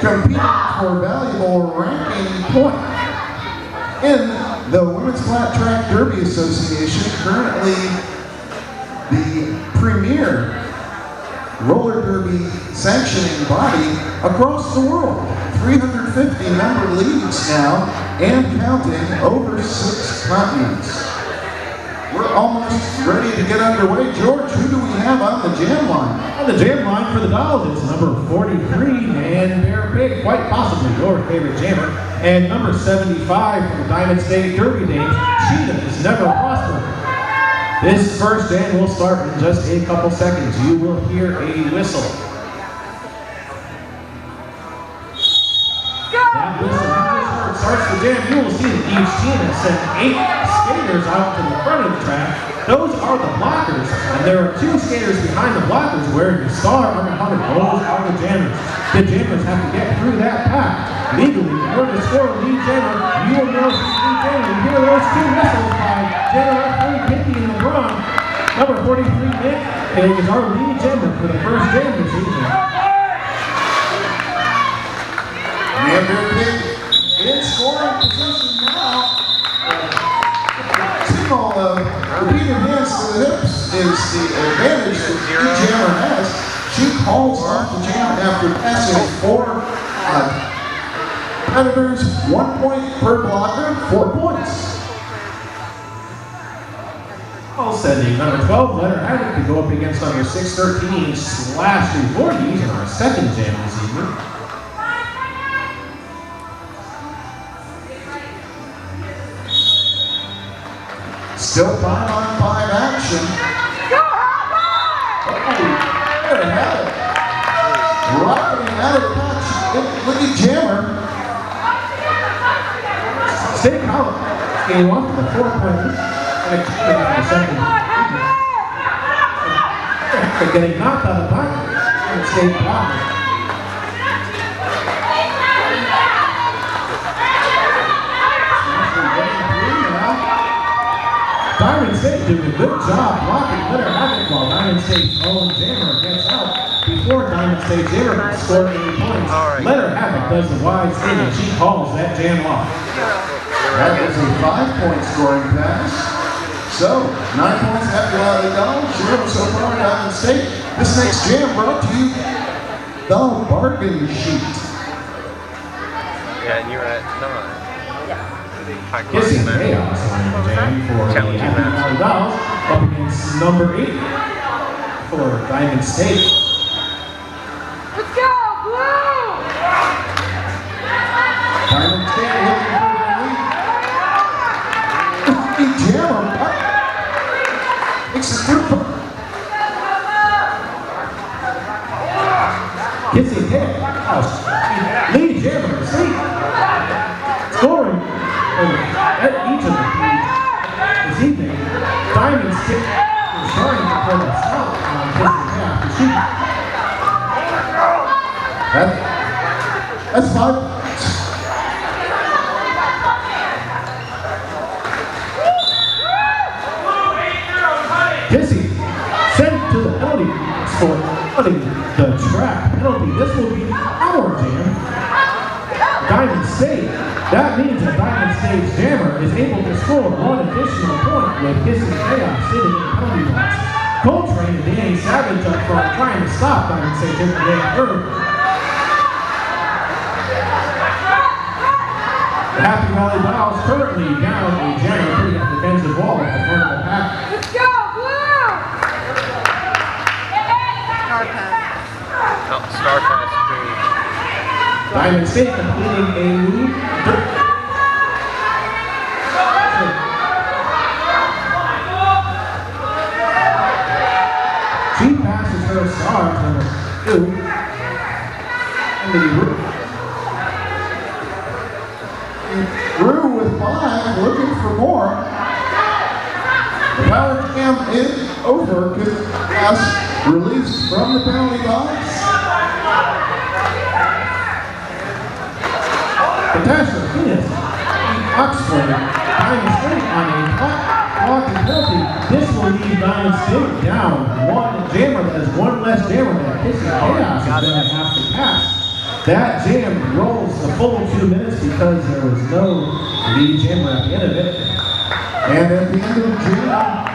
competing for valuable ranking point in the Women's Flat Track Derby Association, currently the premier roller derby sanctioning body across the world. 350 member leagues now and counting, over 6 continents. We're almost ready to get underway. George, who do we have on the jam line? On the jam line for the Dolls, it's number 43, and Bear Pig, quite possibly your favorite jammer. And number 75 from the Diamond State Derby Dames, Cheetah is Never Prosper. This first jam will start in just a couple seconds. You will hear a whistle. That whistle you just heard starts the jam. You will see that each team has sent 8 skaters out to the front of the track. Those are the blockers, and there are 2 skaters behind the blockers wearing the star undercover. Those are the jammers. The jammers have to get through that pack legally. In order to score a lead jammer, you will know the lead jammer. You hear those 2 whistles by jammer referee Pinky in the bronze. Number 43, Nick, is our lead jammer for the first jam this evening. We have Bear Pig in scoring position now. Signal of repeated hands to the hips is the advantage that each jammer has. She calls off the jam after passing 4 competitors, 1 point per blocker, 4 points. All sending number 12, Letter Havoc, to go up against number 613, Slash 340s in our second jam this evening. Still 5-on-5 action. There it had it. Rocketing out of the patch. Look at Jammer. State College came off with a 4-point lead and a kick for the second. They're getting knocked out of the pocket and State College. Diamond State doing a good job blocking Letter Havoc while Diamond State's own jammer gets out before Diamond State jammer can score any points. Letter Havoc does the wise thing and she calls that jam off. That is a 5-point scoring pass. So, 9 points after the Dolls, 0 so far Diamond State. This next jam brought to you the Bargain Sheet. Yeah, and you're at 9. Kissing Chaos on the jam for the Happy Valley Dolls up against number 8 for Diamond State. Let's go, Blue! Diamond State looking for the lead. The jammer makes it through. Kissing Chaos, lead jammer to State. Scoring at each of the teams this evening. Diamond State is starting to pull us out on Kissing Chaos to shoot. That's 5 points. Kissing sent to the penalty for cutting the track penalty. This will be our jam. Diamond State. That means that Diamond State's jammer is able to score 1 additional point with Kissing Chaos sitting in the penalty box. Coltrane and Danny Savage up front trying to stop Diamond State jammer Dan Herb. The Happy Valley Dolls currently down a jammer putting up the defensive wall at the front of the pack. Let's go, Blue! Star Pass 2. Diamond State completing a move. She passes her star to number 2. Drew with 5, looking for more. The power cam is over. Good pass released from the penalty box. Natasha Venus, Oxford, Diamond State on a blocking penalty. This will leave Diamond State down 1 jammer. That is 1 less jammer that Kissing Chaos is going to have to pass. That jam rolls the full 2 minutes because there was no lead jammer at the end of it. And at the end of the jam,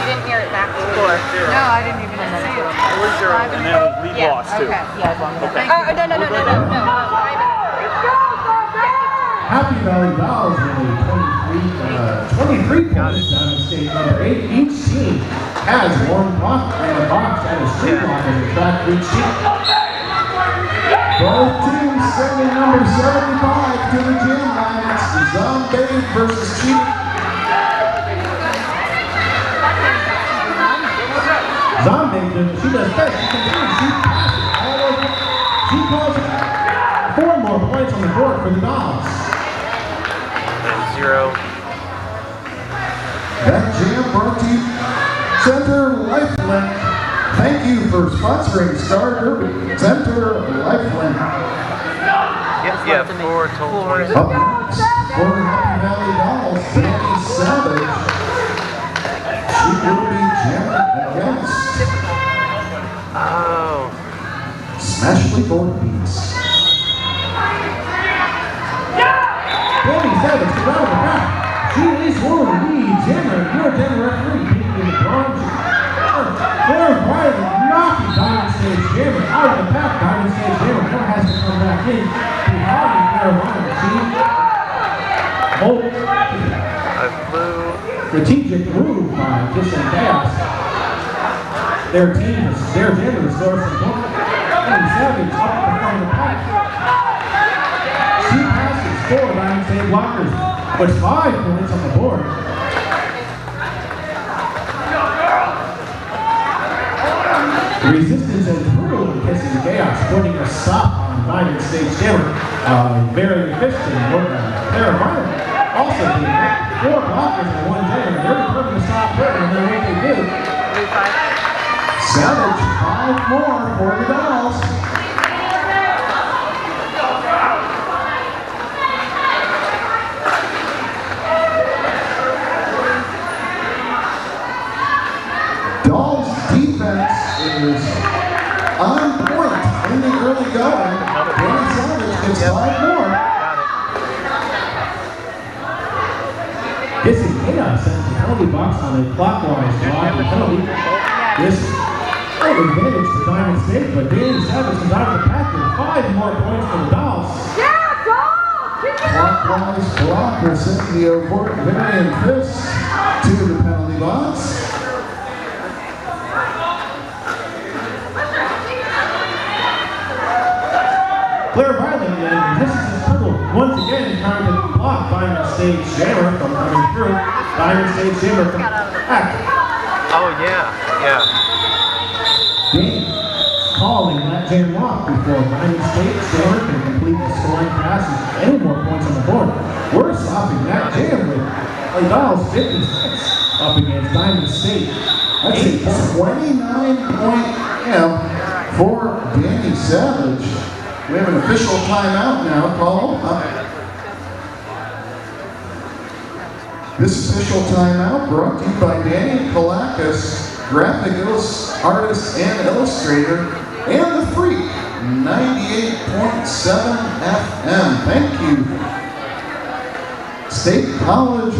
You didn't hear it back before. No, I didn't even see it. And then we lost too. Okay. Yeah, as long as Okay. no. Happy Valley Dolls with 23 points down in state number 8. Each team has one block in the box and a street block in the track for each team. both teams sending number 75 to the gym line. It's Zombie versus Chief. Zombie, she does best. She continues. She passes all over. She calls 4 more points on the board for the Dolls. 0. That jam brought to you Center Lifelink. Thank you for sponsoring Star Derby. Center Lifelink. Yeah, 4 total 20. Up next for the Happy Valley Dolls, Danny Savage. She will be jamming against Oh. Smashley Beats. Danny Savage to round the back. She is one of the lead jammer. Your jammer referee beating the bronze. Claire Riley knocking Diamond Stage Jammer out of the pack. Diamond Stage Jammer now has to come back in behind Claire Riley. I flew. Strategic move by Kissing Chaos. Their jammer is Doris and Book. Danny Savage up in front of the pack. She passes 4 Diamond Stage blockers, puts 5 points on the board. Resistance and through Kissing Chaos, putting a stop on Diamond Stage Jammer. Very efficient work on Claire Meyer. Also doing 4 blockers and 1 jammer. They're determined to stop her, and they're what they do. Savage, 5 more for the Dolls. Dolls defense is on point in the early going. Danny Savage gets 5 more. Kissing Chaos sends the penalty box on a clockwise drive and penalty. This great advantage for Diamond State, but Danny Savage is out of the pack with 5 more points for the Dolls. Yeah, go! Keep it up! Clockwise block will send the Varian Fist to the penalty box. Claire Riley and this is his tunnel once again trying to block Diamond Stage Jammer from coming through. Diamond Stage Jammer from back. Oh, yeah. Danny calling that jam lock before Diamond Stage Jammer can complete the scoring pass and any more points on the board. We're stopping that jam with the Dolls 56 up against Diamond State. That's a 29-point M for Danny Savage. We have an official timeout now called. This official timeout brought to you by Danny Kalakis, graphic artist and illustrator, and the Freak, 98.7 FM. Thank you. State College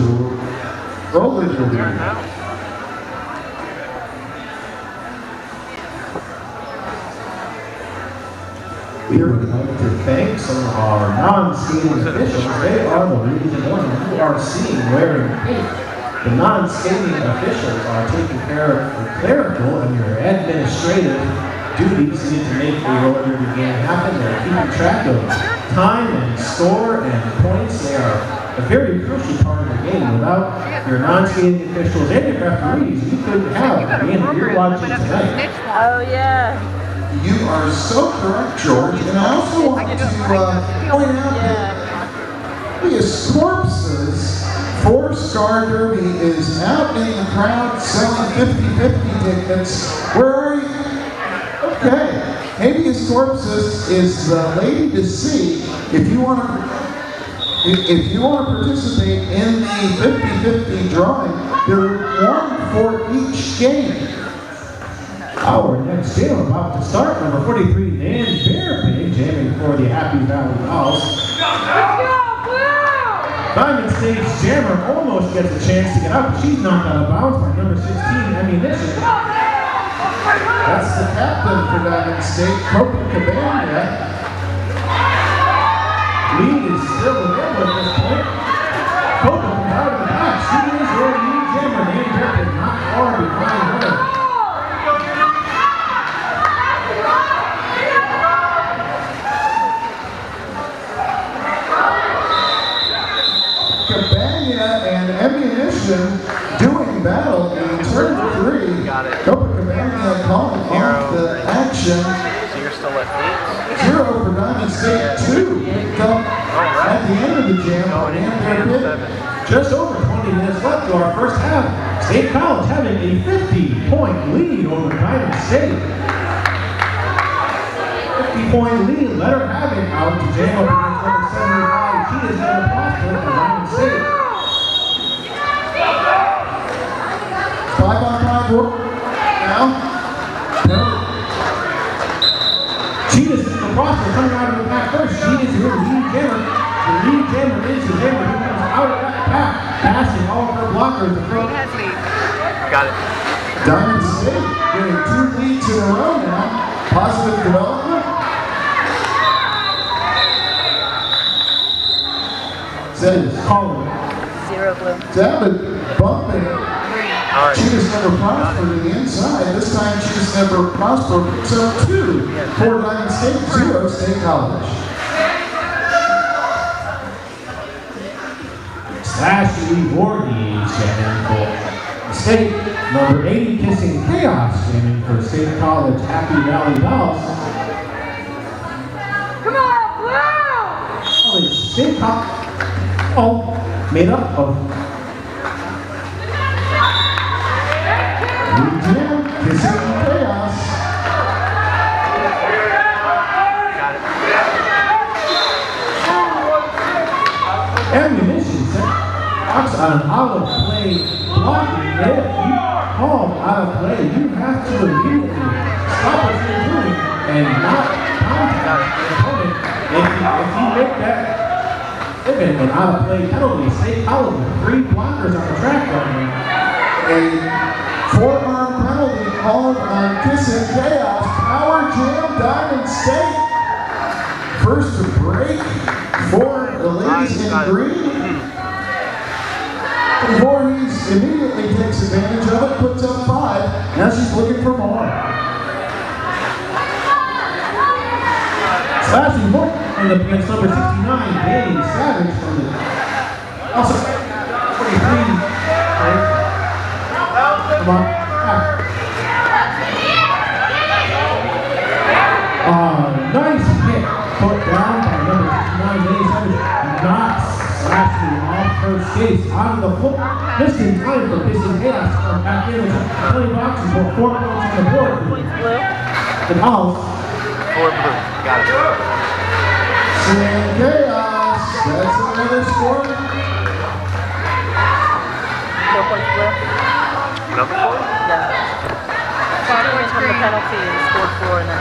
Roller Derby. We would like to thank some of our non-skating officials. They are the reason why you are seeing wearing pink. The non-skating officials are taking care of the clerical and your administrative duties needed to make the roller derby game happen. They're keeping track of time and score and points. They are a very crucial part of the game. Without your non-skating officials and your referees, you couldn't have the game that you're watching tonight. Oh, yeah. You are so correct, George. And I also want to point out that the Escorpses for Star Derby is out in the crowd selling 50-50 tickets. Where are you? Okay. Habeas Corpus is the lady to see if you want to participate in the 50-50 drawing. There are 1 for each exchange. Our next jam about to start, number 43, Dan Bearpig, jamming for the Happy Valley Dolls. Diamond Stage Jammer almost gets a chance to get up, but she's knocked out of bounds by number 16, Ammunition. That's the captain for Diamond State, Copacabana. Lead is still available at this point. Copa comes out of the back. She is your lead jammer. Dan Bearpig not far behind her. Cabana and Ammunition doing battle in turn 3. Got it. Copacabana calling off the action. So you're still at 0 for Diamond State, 2 picked up at the end of the jam by Dan Bearpig. Just over 20 minutes left to our first half. State College having a 50-point lead over Diamond State. 50-point lead. Let her have it out to jam up against number 75. She is going to prosper for Diamond State. 5-on-5 work now. Cheetah's the prosper coming out of the pack first. She is your lead jammer. The lead jammer is the jammer who comes out of that pack, passing all of her blockers to throw. Got it. Diamond State getting 2 leads in a row now. Positive development. Says Calling. 0 blue. David bumping. All right. Cheetah's never prosper to the inside. This time Cheetah's never prosper. So 2 for Diamond State, 0 State College. Ashley Voorhees jamming for State. Number 80, Kissing Chaos jamming for State College Happy Valley Dolls. Come on, blue! College State College. Oh, made up of Lead jam, Kissing Chaos. Got it. Ammunition set. Box on out of play blocking. If you call out of play, you have to immediately stop what you're doing and not contact the opponent. If you make that event an out of play penalty, State College with 3 blockers on the track right now. A forearm penalty called on Kissing Chaos. Power jam Diamond State. First to break for the ladies in green. Voorhees immediately takes advantage of it, puts up 5. Now she's looking for more. Slashing more and against number 69, Danny Savage from the also 43. Right? Come on. Nice hit put down by number 69, Danny Savage. Knocks Slashing off her skates out of the floor. Just in time for Kissing Chaos to come back in with 20 boxes for 4 points on the board. The Dolls. 4 blue. Got it. Kissing Chaos. That's another score. No points blue. Number 4? No. 5 points from the penalty and scored 4 and then.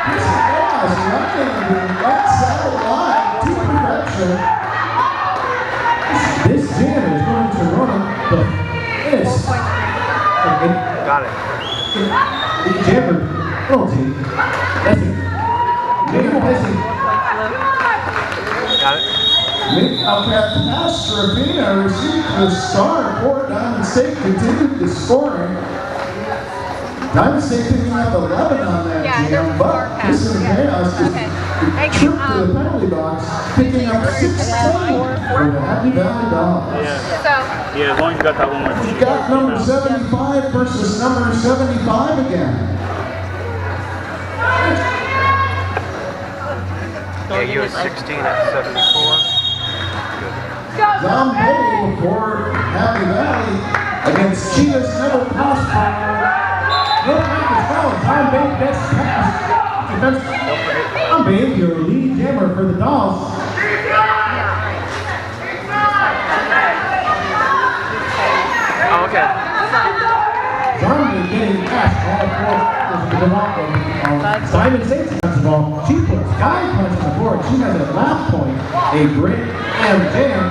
Kissing Chaos running the right side line to perfection. This jam is going to run the finish. Got it. The jammer penalty. That's it. Major missing. Got it. Castrofina received the star for Diamond State, continued the scoring. Diamond State picking up 11 on that jam, but Kissing Chaos just tripped to the penalty box, picking up 16 for the Happy Valley Dolls. Yeah, as long as you got that one more. We got number 75 versus number 75 again. Yeah, you was 16 at 74. Zombie for Happy Valley against Cheetah's Never Prosper. No time is fouled. Tom Babe best pass. Tom Babe, your lead jammer for the Dolls. Oh, okay. Tom getting past all four Simon State's defensive ball. She puts 5 points on the board. She has a lap point, a great and jam.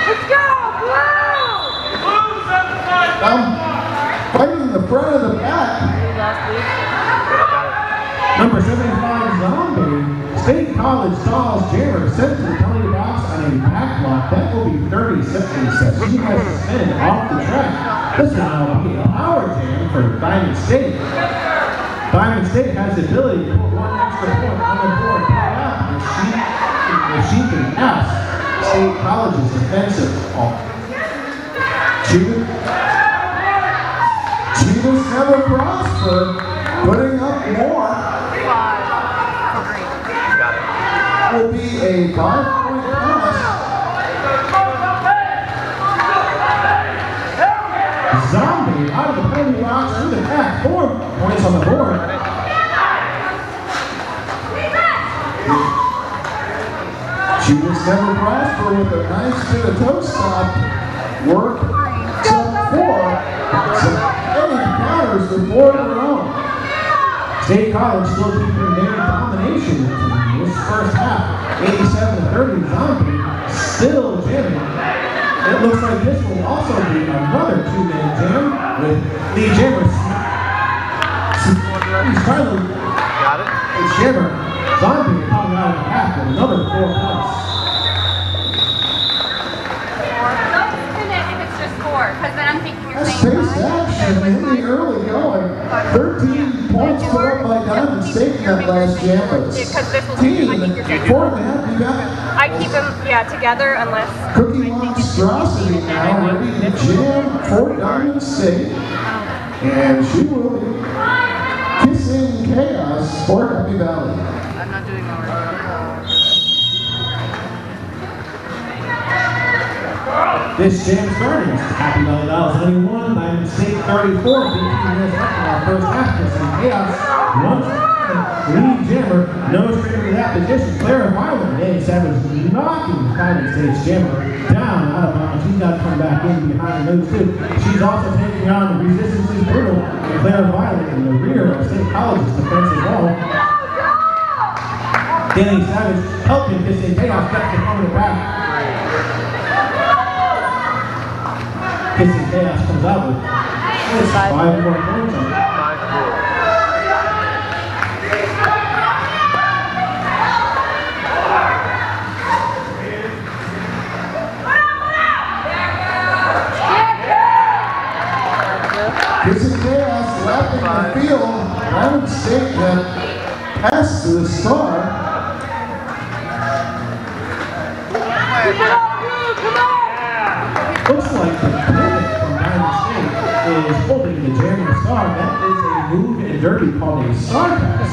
Let's go! Fighting the front of the back. Last week. Number 75, Zombie. State College Dolls Jammer sent to the penalty box on a back block. That will be 30 seconds. She has suspended off the track. This will now be a power jam for Diamond State. Diamond State has the ability to put 1 extra point on the board per lap if she can pass State College's defensive ball. Cheetahs never prosper, putting up more. 5 for green. Got it. Will be a 5-point pass. Zombie out of the penalty box to the back. 4 points on the board. Cheetahs never prosper with a nice bit of toe stop work. Except for some any counters to board their own. State College still keeping their domination in this first half. 87-30 Zombie still jamming. It looks like this will also be another 2-man jam with Lee Jammer. He's trying to Got it. Jammer. Zombie coming out of the half with another 4 points. Don't spin it if it's just 4, because then I'm thinking you're That's saying pace 5. action in the early going. 13 points put up by Diamond State in that last jam, but Because this will 16, I think you're good. 4.5, you got I keep them, together unless. Cookie Monstrosity now ready to jam for Diamond State. And she will be kissing chaos for Happy Valley. I'm not doing that. This jam starting. Happy Valley Dolls 71, Diamond State 34, 15 minutes left in our first half. Some chaos. Lead Jammer, no straight to that position. Clara Violent, Danny Savage knocking Diamond State's Jammer down out of bounds. She's got to come back in behind the nose too. She's also taking on the Resistance is Brutal and Clara Violent in the rear of State College's defensive wall. Danny Savage helping Kissing Chaos get the corner back. Kissing Chaos comes out with 5 more points on it. 5-4. Kissing Chaos lapping the field. Diamond State had passed to the star. Looks like the pivot from Diamond State is holding the Jammer Star. That is a move in Derby called a star pass.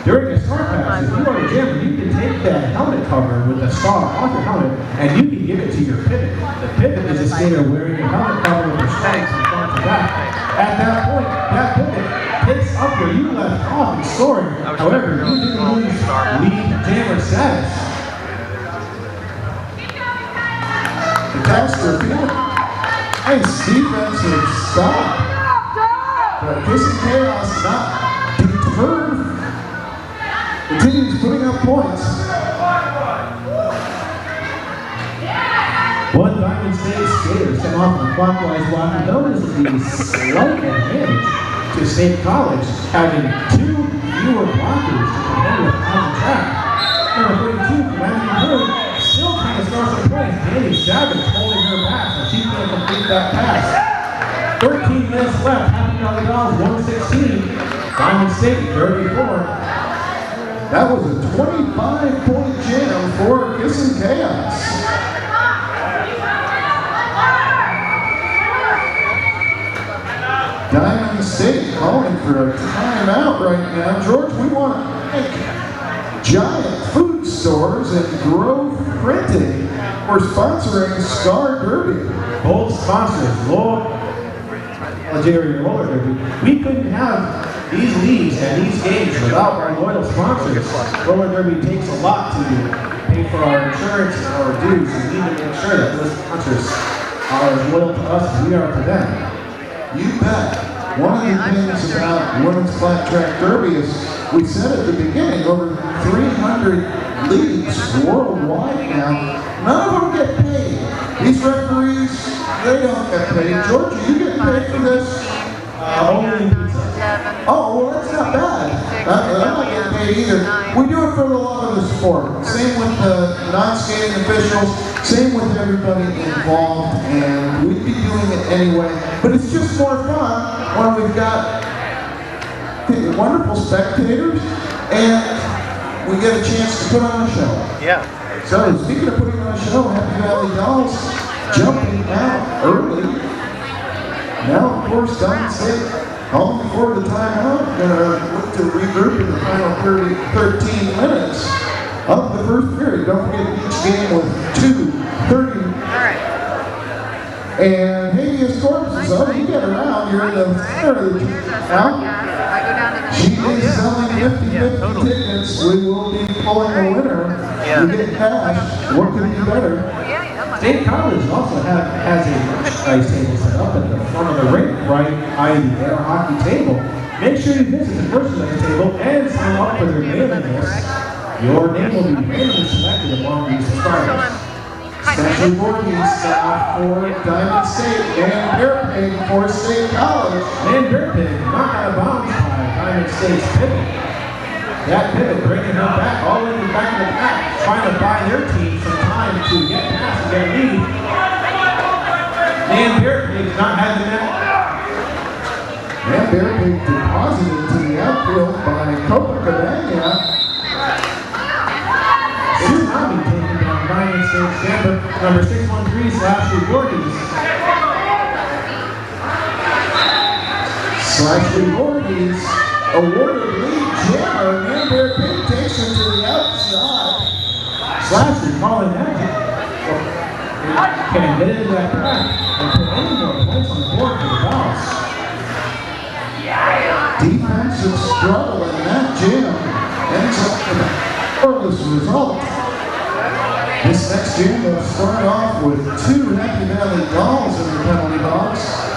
During a star pass, if you are a jammer, you can take that helmet cover with the star off your helmet and you can give it to your pivot. The pivot is a skater wearing a helmet cover with the stripes from front to back. At that point, that pivot picks up where you left off and scoring. However, you didn't lose lead jammer status. Catastrophe. Nice defensive stop. But Kissing Chaos not deterred. Continues putting up points. One Diamond State skater sent off on a clockwise block. Notices the slight advantage to State College having 2 fewer blockers to contend with on the track. Number 32, Matthew Wood, still trying to score some points. Danny Savage holding her back so she can't complete that pass. 13 minutes left. Happy Valley Dolls 116. Diamond State 34. That was a 25-point jam for Kissing Chaos. Diamond State calling for a timeout right now. George, we want to thank Giant Food Stores and Grove Printing for sponsoring Star Derby. Both sponsors, Algeria Roller Derby. We couldn't have these leagues and these games without our loyal sponsors. Roller Derby takes a lot to pay for our insurance and our dues. We need to make sure that those sponsors are as loyal to us as we are to them. You bet. One of the things about women's flat track derby is we said at the beginning, over 300 leagues worldwide now. None of them get paid. These referees, they don't get paid. Georgia, you get paid for this? Only pizza. Oh, well, that's not bad. I'm not getting paid either. We do it for the love of the sport. Same with the non-skating officials, same with everybody involved, and we'd be doing it anyway. But it's just more fun when we've got wonderful spectators and we get a chance to put on a show. Yeah. So, speaking of putting on a show, Happy Valley Dolls jumping out early. Now, of course, Diamond State calling before the timeout. Gonna look to regroup in the final 13 minutes of the first period. Don't forget each game with 2:30. And habeas corpus, oh, you get around. You're in the center of the now. She is selling 50-50 tickets. We will be pulling the winner. Yeah. You get cash. What could be better? State College also has a merchandise table set up at the front of the rink, right by the air hockey table. Make sure you visit the merchandise table and sign up for their mailing list. Your name will be randomly selected among these subscribers. Special Voorhees staff for Diamond State and Bearpig for State College. And Bearpig knocked out of bounds by Diamond State's pivot. That pivot bringing her back all the way back in the pack, trying to buy their team some time to get past their lead. And Bearpig not having that. And Bearpig deposited to the outfield by Copacabana. Tsunami taking down Diamond State's camper, number 613, Voorhees. Voorhees awarded lead jammer, and Bearpig takes him to the outside. Slasher calling that. Can get into that track and put any more points on the board for the Dolls. Defensive struggle in that jam ends up with a scoreless result. This next jam will start off with 2 Happy Valley Dolls in the penalty box,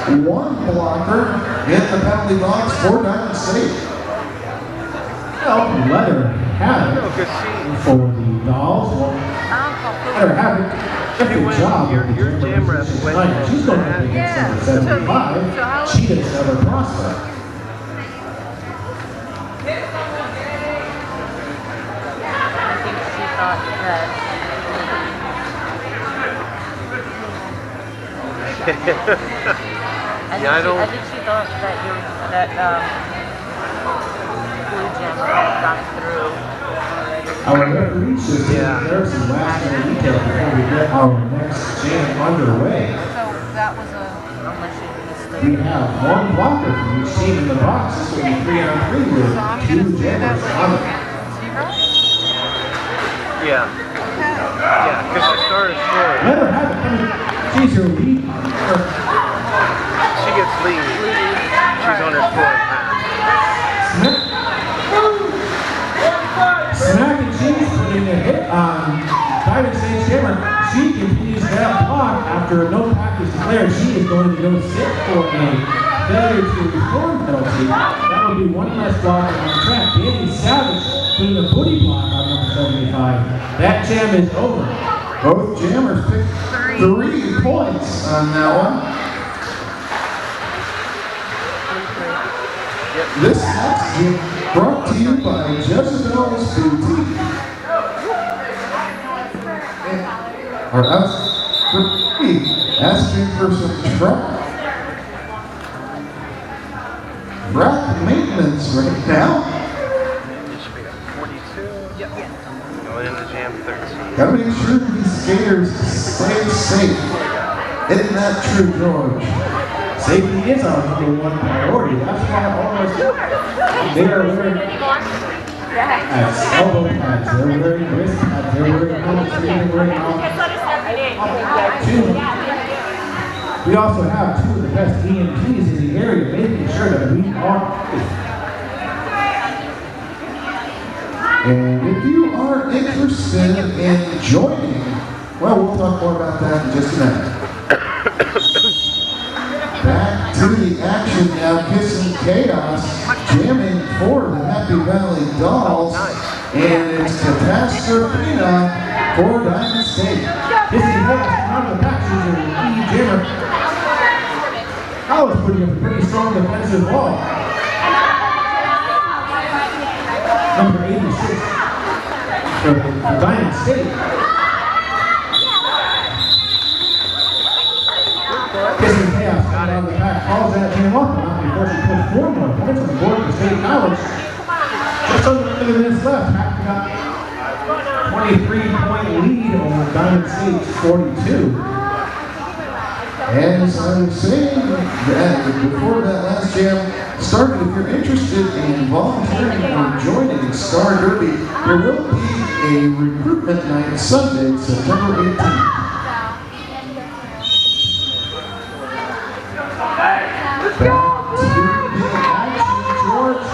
1 blocker in the penalty box for Diamond State. Well, Leather have it for the Dolls. Well, Leather have it. Good job. Your jam rep went tonight. She's going to be against number 75. Cheetah's Never Prosper. Yeah, I don't. I think she thought that Blue Jammer had gone through already. Our referee just taking care of some last minute detail before we get our next jam underway. So that was unless she missed We have 1 blocker from each team in the box. This will be 3-on-3 with 2 jammers on it. Yeah. Yeah, because she started scoring. Let her have it. She's your lead. She gets lead. She's on her scoring path. Smack and Cheese putting a hit on Diamond State's jammer. She continues that block after a no practice declared. She is going to go sit for a failure to reform penalty. That will be 1 less block on the track. Danny Savage putting a booty block on number 75. That jam is over. Both jammers picked 3 points on that one. This next game brought to you by Jezebel's Boutique. Or asking for some truck rack maintenance right now. It should be a 42. Yep. Going into jam 13. Gotta make sure these skaters stay safe. Isn't that true, George? Safety is our #1 priority. That's why all of us, they are wearing pads, elbow pads, they're wearing wrist pads, they're wearing helmets, they're wearing We also have 2 of the best EMTs in the area, making sure that we are safe. And if you are interested in joining, well, we'll talk more about that in just a minute. Back to the action now, Kissing Chaos, jamming for the Happy Valley Dolls, and it's Catastrophina for Diamond State. Kissing Chaos out of the pack, she's your lead jammer. I was putting up a pretty strong defensive wall. Number 86 for Diamond State. Kissing Chaos out of the pack, calls that jam up, and before she puts 4 more points on the board for State College. Just under 30 minutes left, Pack got 23-point lead over Diamond State's 42. As I was saying that before that last jam started, if you're interested in volunteering or joining Star Derby, there will be a recruitment night Sunday, September 18th. Back to the action, George.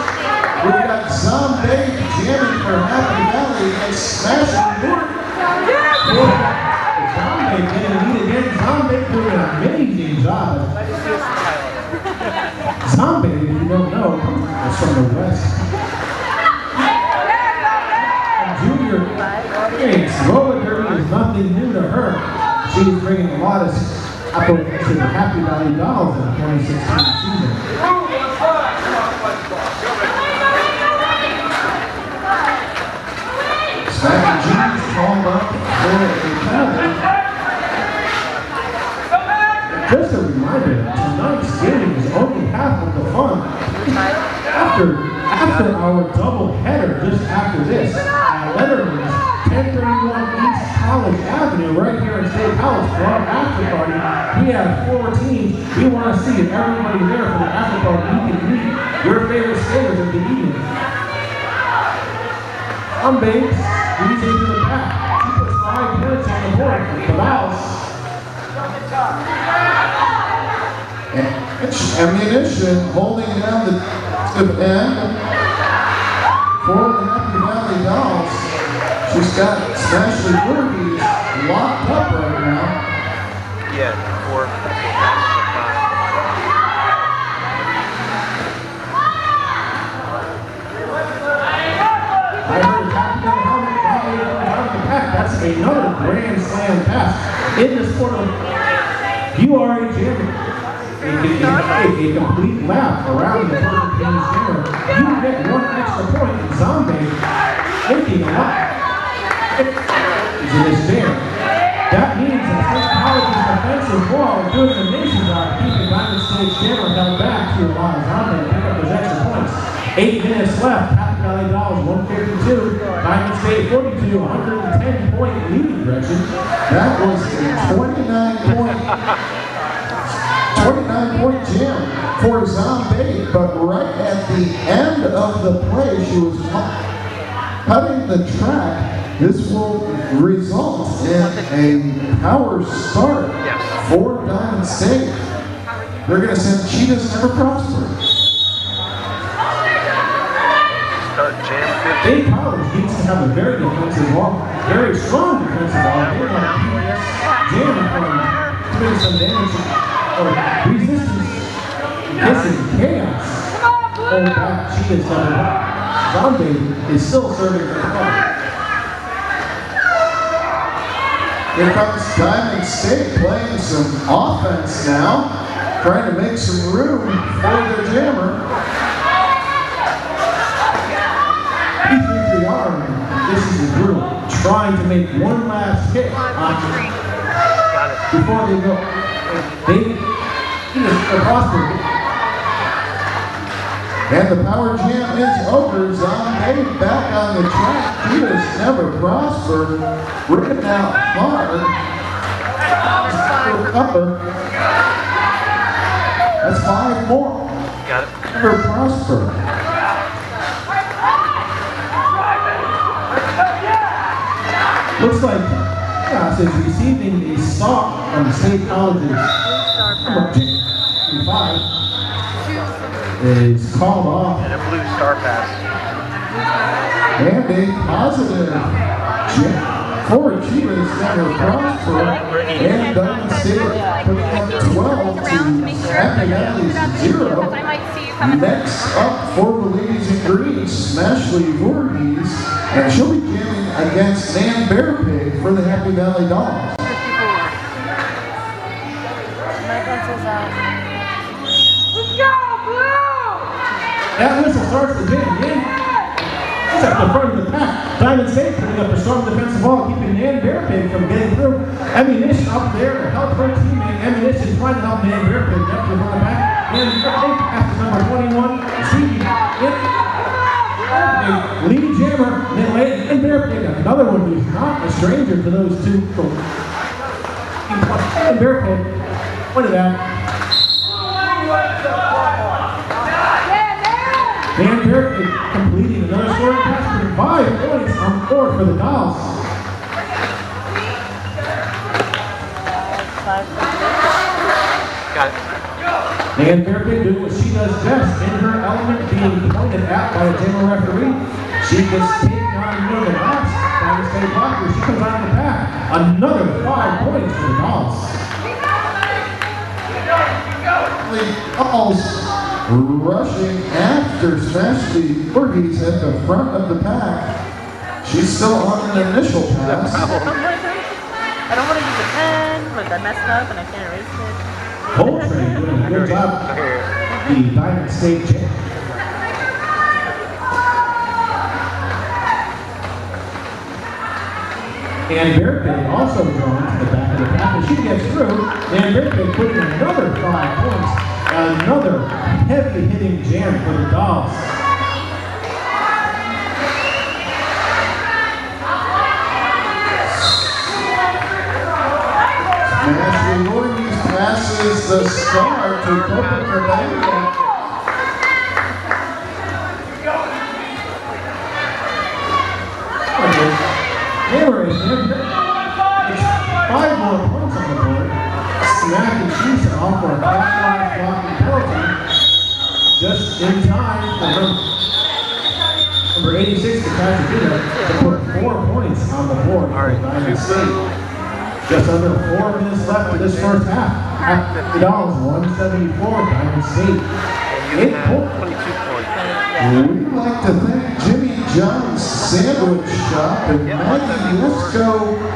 We've got Zombie jamming for Happy Valley against Smashing Newark. Zombie getting a lead again. Zombie doing an amazing job. Zombie, if you don't know, is from the West. Junior experience. Roller derby is nothing new to her. She's bringing a lot of opponents to the Happy Valley Dolls in the 2016 season. Smacking G's called up for a penalty. Just a reminder that tonight's game is only half of the fun. After our double header, just after this, at Letterman's 1031 East College Avenue, right here in State College, for our after party, we have 4 teams. We want to see everybody there for the after party. You can meet your favorite skaters of the evening. Babes, leads into the pack. She puts 5 points on the board for Cabals. And ammunition holding down the end for the Happy Valley Dolls. She's got Ashley Burgess locked up right now. Yeah, 4. I heard Happy Valley out of the pack. That's another grand slam pass. In the sport of you are a jammer. A complete lap around the Burger King's jammer. You get 1 extra point in Zombie making a lot. Is in this jam. That means that State College's defensive wall is doing an amazing job keeping Diamond State's jammer held back to allow Zombie to pick up those extra points. 8 minutes left. Happy Valley Dolls 152. Diamond State 42. 110-point leading direction. That was a 29-point jam for Zombie, but right at the end of the play, she was cutting the track. This will result in a power start for Diamond State. They're going to send Cheetahs Never Prosper. Start jam 50. State College needs to have a very defensive wall, very strong defensive wall. They want to jam from doing some damage or resistance, Kissing Chaos. Oh, back, she is done. Zombie is still serving her ball. Here comes Diamond State playing some offense now, trying to make some room for their jammer. P3R, this is the group trying to make one last hit before they go. They Prosper. And the power jam is over. Zombie back on the track. Cheetahs Never Prosper. Ripping out hard. Upper. That's 5 more. Got it. Never Prosper. Looks like Chaos is receiving a star from State College's number 5. Is called off. And a blue star pass. And a positive jam for Cheetahs Never Prosper. And Diamond State putting up 12 around to make sure that you put up the because I might see you coming. Next up for the ladies in green, Smashley Voorhees, and she'll be jamming against Nan Bearpig for the Happy Valley Dolls. 54. My pencil's out. That whistle starts the jam. She's at the front of the pack. Diamond State putting up a strong defensive ball, keeping Nan Bearpig from getting through. Ammunition up there to help her teammate. Ammunition trying to help Nan Bearpig get to the back. Nan Bearpig after number 21. Stevie in. Lead jammer. Then Nan Bearpig, another one who's not a stranger to those two. Nan Bearpig pointed out. Nan Bearpig completing another scoring pass for 5 points on board for the Dolls. 5. Got it. Nan Bearpig doing what she does best in her element, being pointed at by a general referee. She gets taken on one of the last Diamond State blockers. She comes out of the pack. Another 5 points for the Dolls. The Dolls rushing after Smashley Voorhees at the front of the pack. She's still on an initial pass. I don't want to use a pen, but I messed up and I can't erase it. Coltrane doing a good job. The Diamond State champ. And Bearpig also drawn to the back of the pack, and she gets through. And Bearpig putting another 5 points. Another heavy hitting jam for the Dolls. Smashley Voorhees passes the star to Copa Cabana. Hammer is in. 5 more points on the board. Smack and Cheese off for a back blocking penalty. Just in time for number 86 to Pasadena to put 4 points on the board for Diamond State. Just under 4 minutes left of this first half. The Dolls 174, Diamond State 8 points. 22 points. We'd like to thank Jimmy John's Sandwich Shop and Maggie Lisco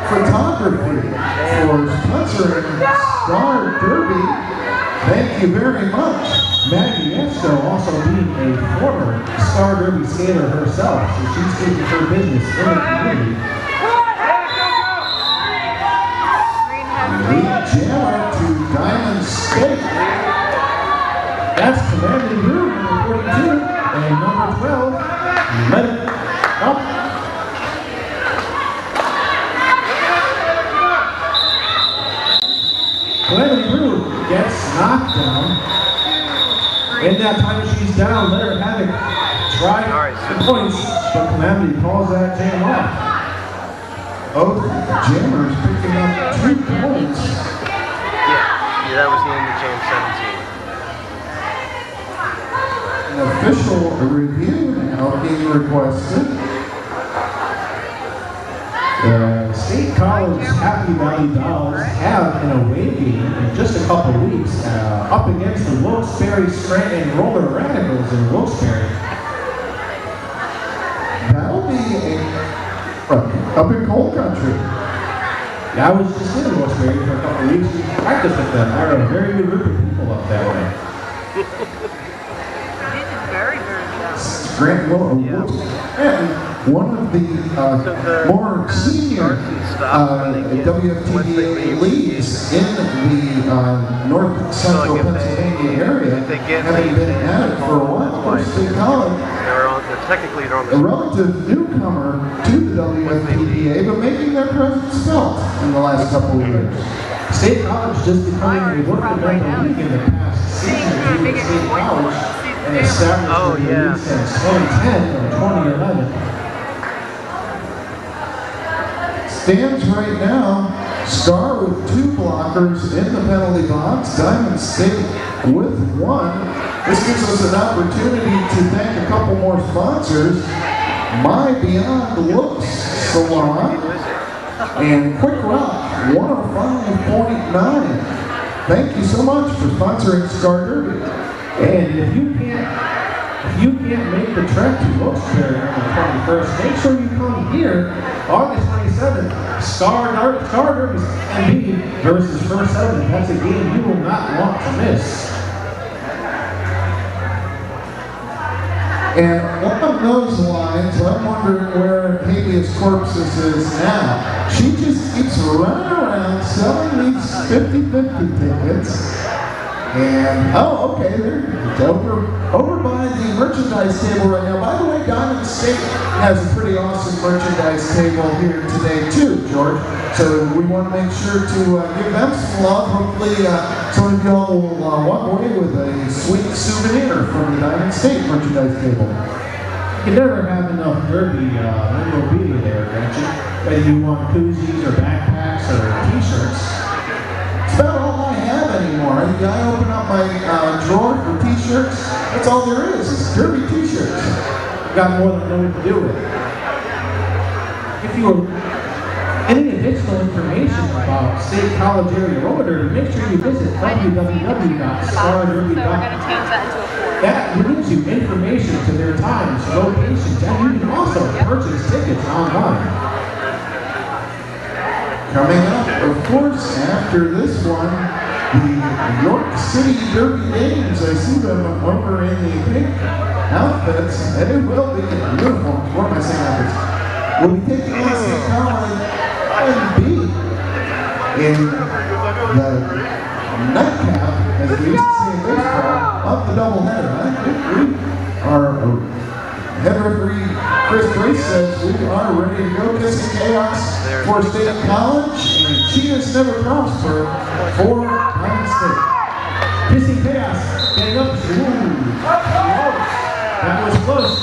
Photography for sponsoring Star Derby. Thank you very much. Maggie Esco also being a former Star Derby skater herself, so she's taking her business in the community. Lead jammer to Diamond State. That's Commanding Brew, number 42, and number 12, let it up. Commanding Brew gets knocked down. In that time she's down, let her have it. Try the points, but Calamity calls that jam off. Both jammers picking up 2 points. Yeah, that was the end of Jam 17. An official review now being requested. The State College Happy Valley Dolls have an away game in just a couple weeks up against the Wilkes-Barre Scranton Roller Radicals in Wilkes-Barre. That'll be up in coal country. Yeah, I was just in Wilkes-Barre for a couple weeks. We practiced with them. They're a very good group of people up that way. Very, very good. Grant and one of the more senior WFTDA leagues in the north central Pennsylvania area, having been at it for a while. Of course, State College, Technically, they're on a the relative newcomer to the WFTDA, but making their presence felt in the last couple of years. State College just becoming a work-member league in the past season due to State College and established the league since 2010 or 2011. Stands right now, Star with 2 blockers in the penalty box, Diamond State with 1. This gives us an opportunity to thank a couple more sponsors. My Beyond Looks Salon and Quick Rock 105.9. Thank you so much for sponsoring Star Derby. And if you can't make the trek to Wilkes-Barre on the 21st, make sure you come here August 27th. Star Derby MB versus First 7. That's a game you will not want to miss. And along those lines, I'm wondering where Habeas Corpses is now. She just keeps running around selling these 50-50 tickets. And, oh, okay, it's over by the merchandise table right now. By the way, Diamond State has a pretty awesome merchandise table here today too, George. So we want to make sure to give them some love. Hopefully some of y'all will walk away with a sweet souvenir from the Diamond State merchandise table. You can never have enough Derby memorabilia there, don't you? Whether you want koozies or backpacks or t-shirts. It's about all I have anymore. I open up my drawer for t-shirts. That's all there is Derby t-shirts. Got more than know what to do with it. If you were any additional information about State College Area Roller Derby, make sure you visit So we're going to www.starderby.com. change that into a 4. That gives you information to their times, locations, and you can also purchase tickets online. Coming up, of course, after this one, the York City Derby Dames. I see them over in the pink outfits, and it will be uniforms. What am I saying outfits? We'll be taking on State College MB in the nightcap, as we used to say in baseball, of the doubleheader. I think we are. Head referee Chris Brace says we are ready to go. Kissing Chaos for State College, and Cheetahs Never Prosper for Diamond State. Kissing Chaos, getting up. Ooh. That was close.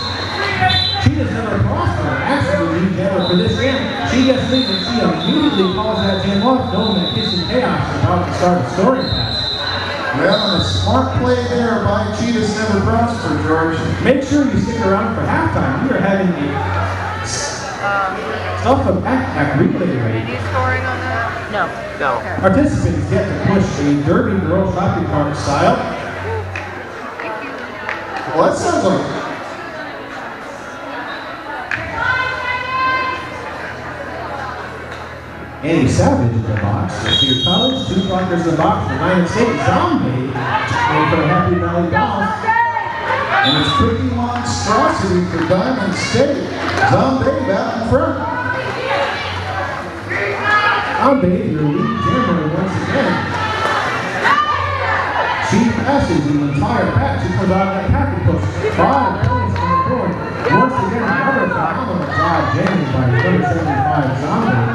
Cheetahs Never Prosper actually lead Taylor for this game. She gets lead and she immediately calls that game off, knowing that Kissing Chaos is about to start a scoring pass. Well, a smart play there by Cheetahs Never Prosper, George. Make sure you stick around for halftime. We are having a stuff a backpack relay race. Are you scoring on that? No. No. Okay. Participants get to push a Derby Girl shopping cart style. Well, that sounds like Annie Savage in the box for Cedar College. 2 blockers in the box for Diamond State. Zombie going for the Happy Valley Dolls. and it's pretty monstrosity for Diamond State. Zombie out in front. Zombie, your lead jammer once again. She passes the entire pack. She comes out of that pack and puts 5 points on the board. Once again, another phenomenal job jamming by number 75 Zombie.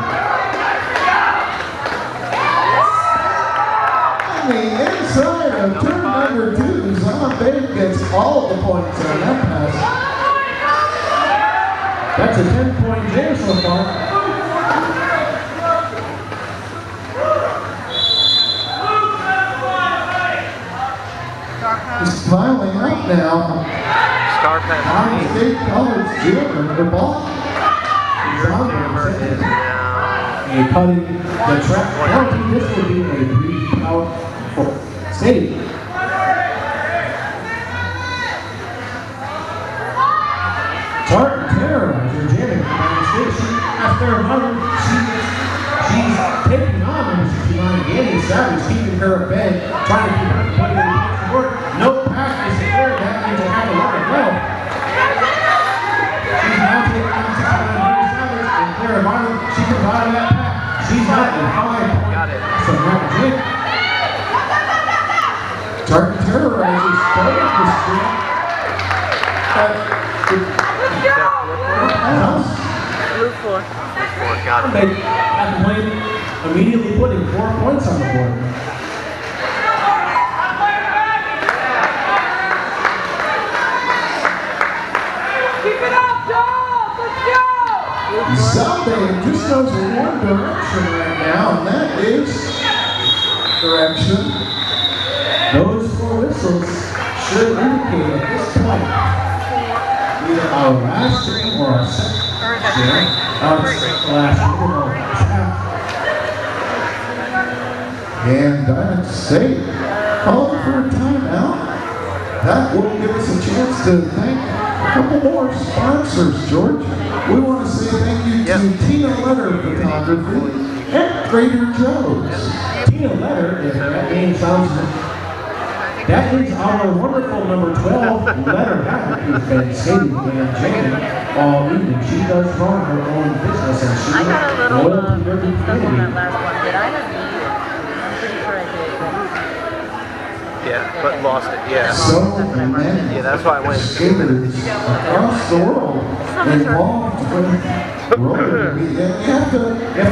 On the inside of turn number 2, Zombie gets all the points on that pass. That's a 10-point jam so far. He's piling up now. Star Pass Diamond State College jammer, the ball. Jammer is down. A cutting the track penalty. This will be a brief out for State. Tartan Terrorizer jamming Diamond State. She, after a moment, she's taking on number 69 Annie Savage, keeping her at bay, trying to keep her putting in the work. No pass is declared. That means they have to let it go. She's now taking on 69 Annie Savage, and Clara Martin, she comes out of that pack. She's not in 5 points. Got it. So Martin Jim. Tartan Terrorizer started the streak. Blue 4. Got it. They have played immediately putting 4 points on the board. Keep it up, Dog! Let's go! Zombie just goes in one direction right now, and that is direction. Those 4 whistles should indicate at this point either our last game or our second game. Our last game or our last half. And Diamond State calling for a timeout. That will give us a chance to thank a couple more sponsors, George. We want to say thank you to Tina Letter Photography and Trader Joe's. Tina Letter, if that name sounds, that is our wonderful number 12 letter hat who's been skating and jamming all evening. She does run her own business and she I got a little loyal to stuff every on that community. last one. Did I have beat it? I'm pretty sure I did. Yeah, but lost it. Yeah. So many Yeah, that's why I went. skaters across the world involved with roller derby. And you have to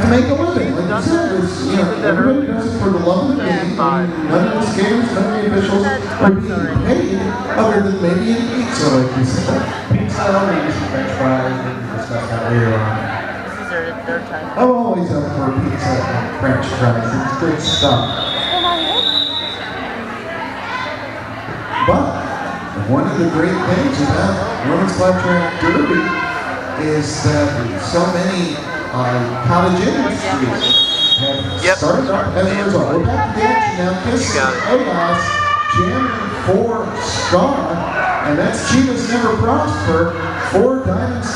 make a living. Like you said, it's, you know, everybody does it for the love of the game. None of the skaters, none of the officials are being paid other than maybe in pizza, like you said. Pizza, maybe some French fries, we can discuss that later on. This is their third time. I'm always up for pizza and French fries. It's good stuff. But one of the great things about Women's Flat Track Derby is that so many cottage industries have started up as a result. We're back to the action now. Kissing Chaos, jamming for Star, and that's Chivas Never Prosper for Diamonds.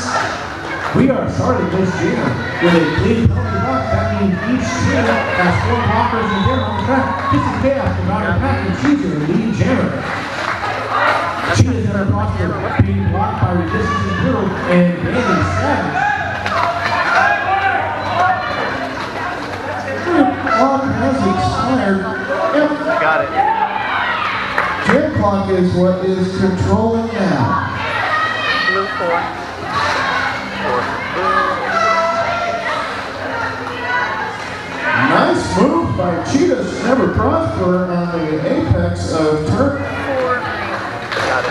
We are starting this jam with a clean penalty box. That means each team has 4 blockers and jam on the track. Kissing Chaos from Outer Pack and she's your lead jammer. She is Never Prosper being blocked by Resistance and Brutal and Danny Savage. Clock has expired. Yep. Got it. Jam clock is what is controlling now. Blue 4. Nice move by Cheetahs Never Prosper on the apex of turn. Got it.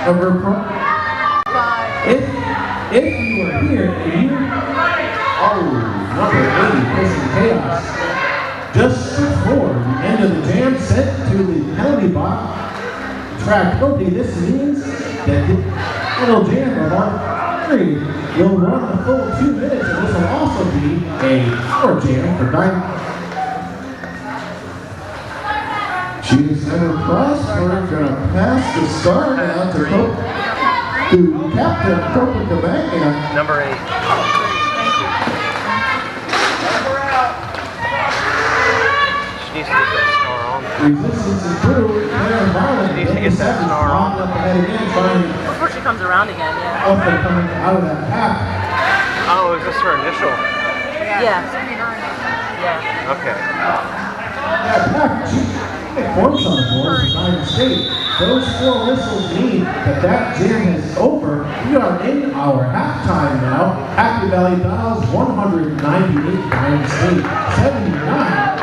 Never Prosper. If you are here and you, number 80, Kissing Chaos, just before the end of the jam, sent to the penalty box track penalty. This means that the little jam of our period will run the full 2 minutes, and this will also be a power jam for Diamond. Cheetahs Never Prosper gonna pass the star now to Captain Copacabana. Number 8. She needs to get that star on there. Resistance is through. They're violent. Needs to get that star on. Up ahead again, trying Before she comes around again, yeah. also coming out of that pack. Oh, is this her initial? Yeah. Yeah. Okay. That pack, forms on the board for Diamond State. Those 4 whistles mean that jam is over. We are in our halftime now. Happy Valley Dials 198, Diamond State 79.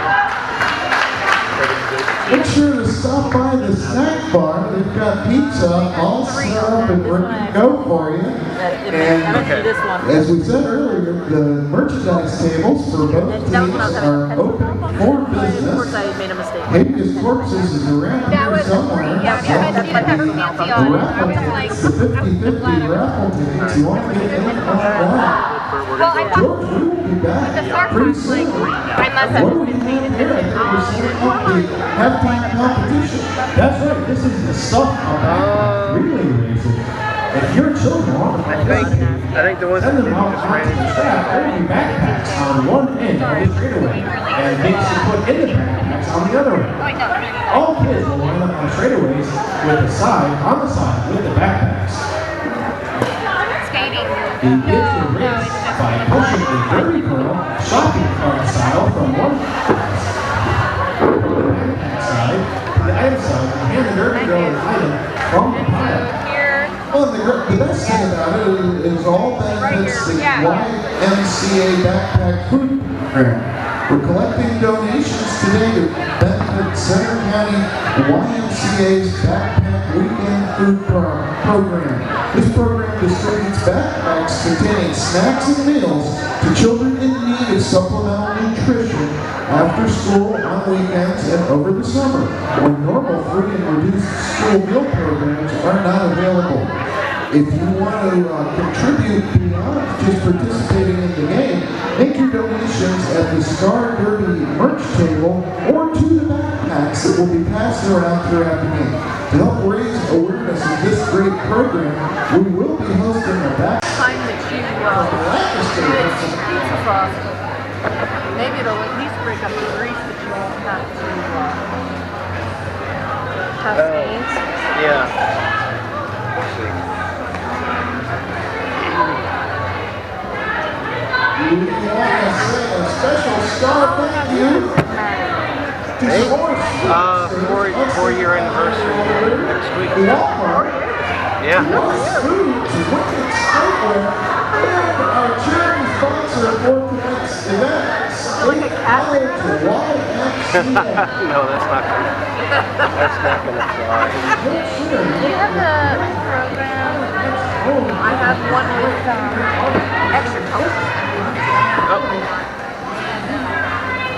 Make sure to stop by the snack bar. They've got pizza all set up and ready to go for you. I don't see this one. As we said earlier, the merchandise tables for both That was teams when I was are having open for Of course, business. I made a mistake. Habeas Corpses is around That here was somewhere. yeah, So but she didn't have her the fancy on. I raffle was like, tickets, the 50-50 raffle tickets, you want to get in on that. well, I thought George, we will be the back star pretty was like, soon. I must What have. are we doing here? I think we're setting up the halftime competition. That's right, this is the stuff about relay racing. If your children want to I think the ones that send them did out just onto ran the into track, there will be backpacks on one end of the straightaway, and things to put in the backpacks on the other end. Oh, no. All kids will line up on straightaways on the side with the backpacks. Skating. The kids will race by pushing a dirty curl shopping cart style from one backpack side to the item side and hand the dirty girl an item from the pile. Here. Well, the best thing about it is all benefits the YMCA Backpack Food Program. We're collecting donations today to benefit Center County YMCA's Backpack Weekend Food Program. This program distributes backpacks containing snacks and meals to children in need of supplemental nutrition after school, on weekends, and over the summer, when normal free and reduced school meal programs are not available. If you want to contribute beyond just participating in the game, make your donations at the Star Derby merch table or to the backpacks that will be passed around throughout the game. To help raise awareness of this great program, we will be hosting a back. Time that you get pizza sauce, maybe it'll at least break up the grease that you won't have to have stains. Yeah. We'll see. We want to say a special star thank you to Hey, Source. four-year anniversary next week. Walmart, Yeah. Ross Foods, Wicked Safeway, and our charity sponsor for tonight's event, State College YMCA. No, that's not gonna. That's not gonna fly. Do you have the program? I have one with extra toast. Oh.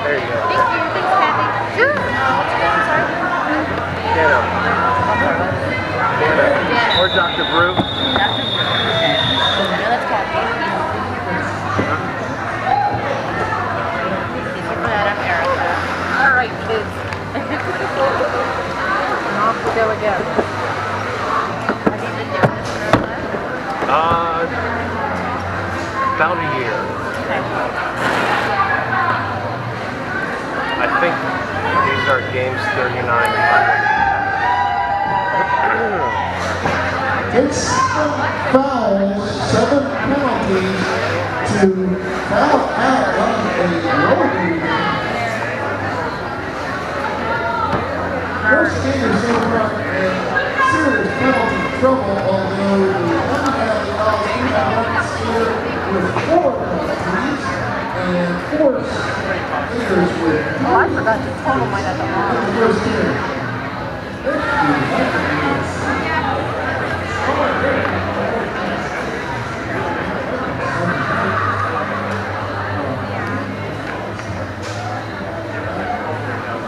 There you go. Thank you. Thanks, Kathy. Sure. What's your name? Sorry. Dano. Dano. Or Dr. Brew. Dr. Okay. No, that's Kathy. Thank you for that. I'm Erica. All right, kids. And off we go again. Have you been doing this for a while? About a year. Okay. I think these are games 39 and 40. It's 7 fouls, 7 penalties to foul out on a Rotary. First game is so far in serious penalty trouble, although the unhappy Dolls do have one skater with 4 penalties and 4 skaters with 2 Oh, I forgot to total mine at the in mall. the first game.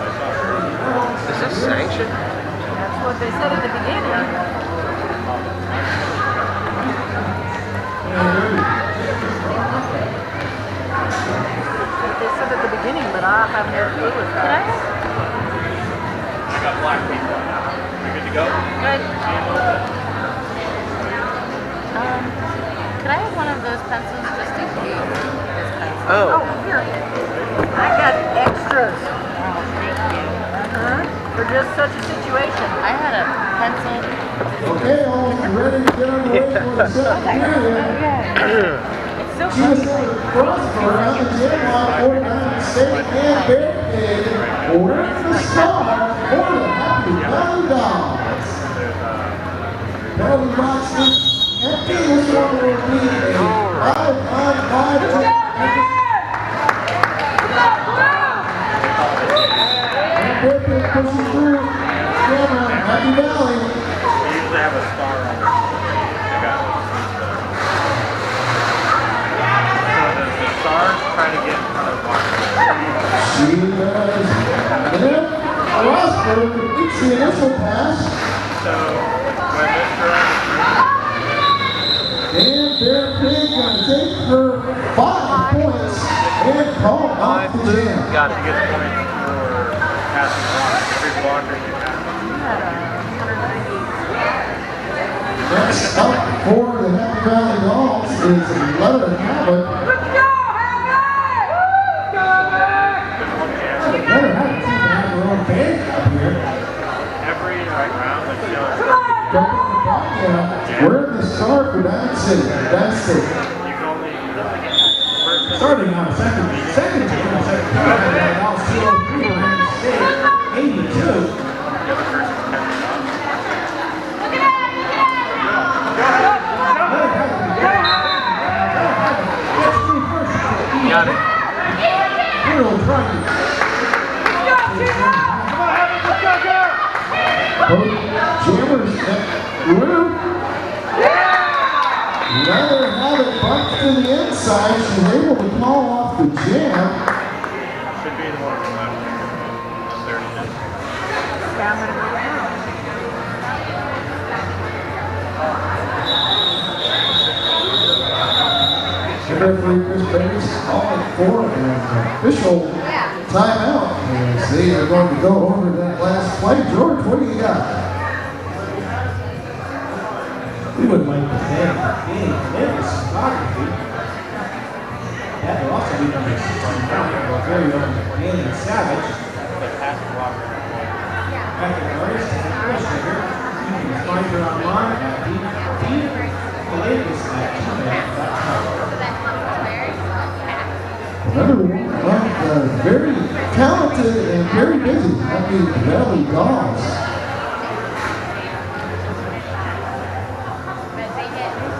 Is this sanctioned? That's what they said at the beginning. They said at the beginning, but I have no clue with that. I got black people. You good to go? Good. Could I have one of those pencils just in case? This pencil. Oh. Here. I got extras. Oh, thank you. For just such a situation. I had a pencil. Okay, all ready to get underway for the second period. It's so GSA funny. Prosper on the jam line, 49 State and Barricade. Wearing the star for the Happy Valley Dolls. Penalty box is empty. This one will be a 5-on-5 and Barricade pushing through. Jammer, Happy Valley. We usually have a star on it. I got it. So the stars try to get in front of Mark. She does. And then Rosberg completes the initial pass. So when this girl And Barricade gonna take her 5 points and call off the jam. Got she it. gets points for passing block, every blocker you have. Next up for the Happy Valley Dolls is Leonard Habit. Leonard Habit seems to have her own band up here. Every round that she goes, Jumping the back end, wearing the star for Diamond City. Diamond City. you can only first Starting on second game, Happy Valley Dolls 203, Miami State 82. Got it. Jammers Lou. Leonard Habit bumped to the inside. She's able to call off the jam. should be the one. I'm going to go to home. The referee Chris Bates calling for an official timeout as they are going to go over that last play. George, what do you got? We would like to thank Danny Memphis Photography. That will also be number 69, our very own Danny Savage. Graphic artist and illustrator. You can find her online at dphilatus@gmail.com. Another one of the very talented and very busy Happy Valley Dolls. I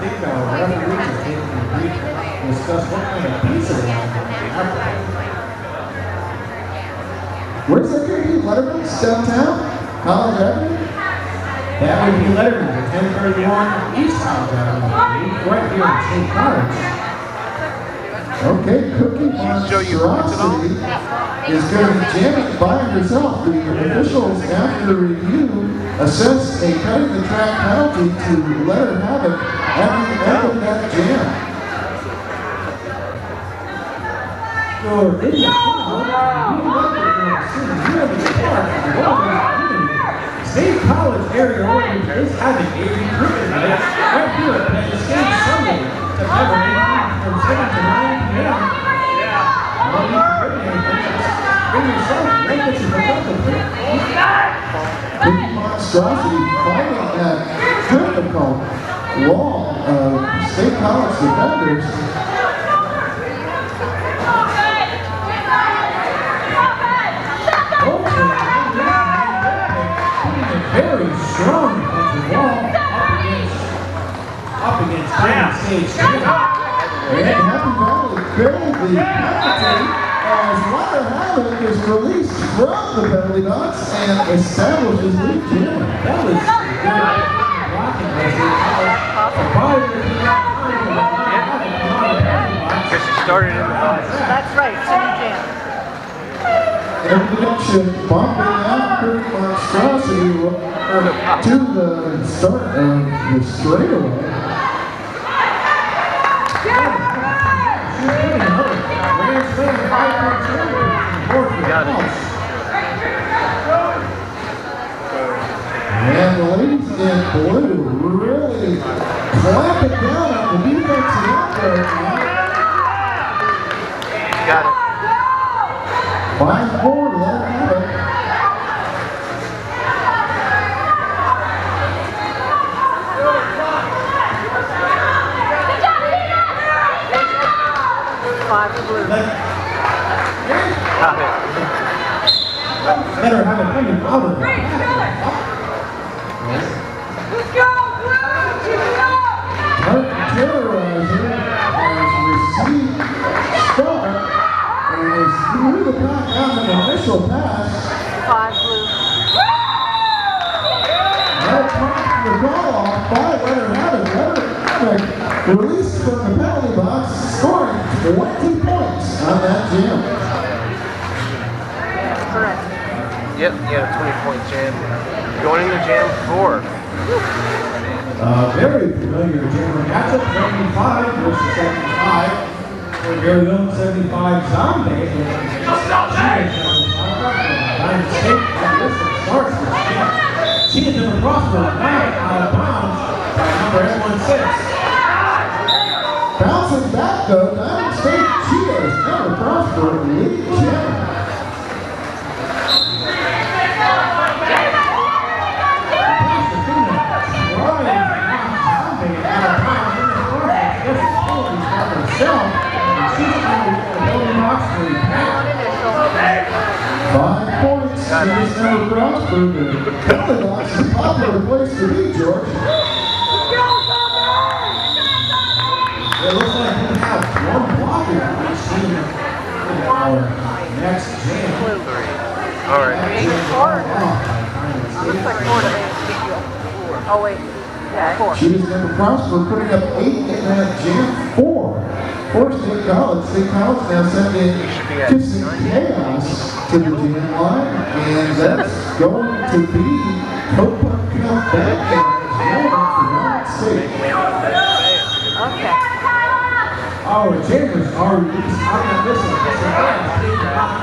think our referees are taking a brief to discuss what kind of pizza they want to have. Where's that going to be? Letterman's downtown? College Avenue? That would be Letterman's at 1031 East College Avenue, right here in State College. Okay, Cookie Monstrosity is going to be jamming by herself. The officials, after review, assess a cutting the track penalty to let her have it at the end of that jam. So, in the State College area ordinance is having a recruitment night right here at Penn State Sunday, September 18th from 7 to 9 p.m. Bring yourself, right that you forgot to bring. Cookie Monstrosity fighting that difficult wall of State College defenders. Very strong defensive wall up against Penn State. And Happy Valley barely the penalty as Leonard Havoc is released from the penalty box and establishes lead jam. That was good blocking by State College. Because she started in the box. That's right, City Jam. Introduction bumping out Cookie Monstrosity to the start of the straightaway. And the ladies in blue really clamping down on the defensive end right now. Got it. 5-4, let her have it. Five blue. Got it. Better have it coming out of there. Mark Terrorizer has received start and is through the back on an initial pass. Five blue. Now trying the ball off by Leonard Havoc. Leonard Havoc released from the penalty box, scoring 20 points on that jam. Correct. Yep, yeah, 20-point jam. Going into jam 4. Very familiar German matchup, 75 versus 75. Our very own 75 Zombie. United States, this starts with Stan. She is number Prosper, back out of bounds by number S16. Bouncing back though, Diamond State Cheetahs never prosper lead jam. Herself, and she's trying to building box for the pass. 5 points. She just never prospered. The penalty box is a popular place to be, George. It looks like we have one blocker on each team in our next jam. All right. Looks like 4 to 8. Oh wait. Yeah, 4. She just never prospered, putting up 8 in that jam 4 for State College. State College now sent in Kissing Chaos to the jam line, and that's going to be Copa Cup back in for United States. Okay. Our jammers are released on that missile. Kissing Chaos.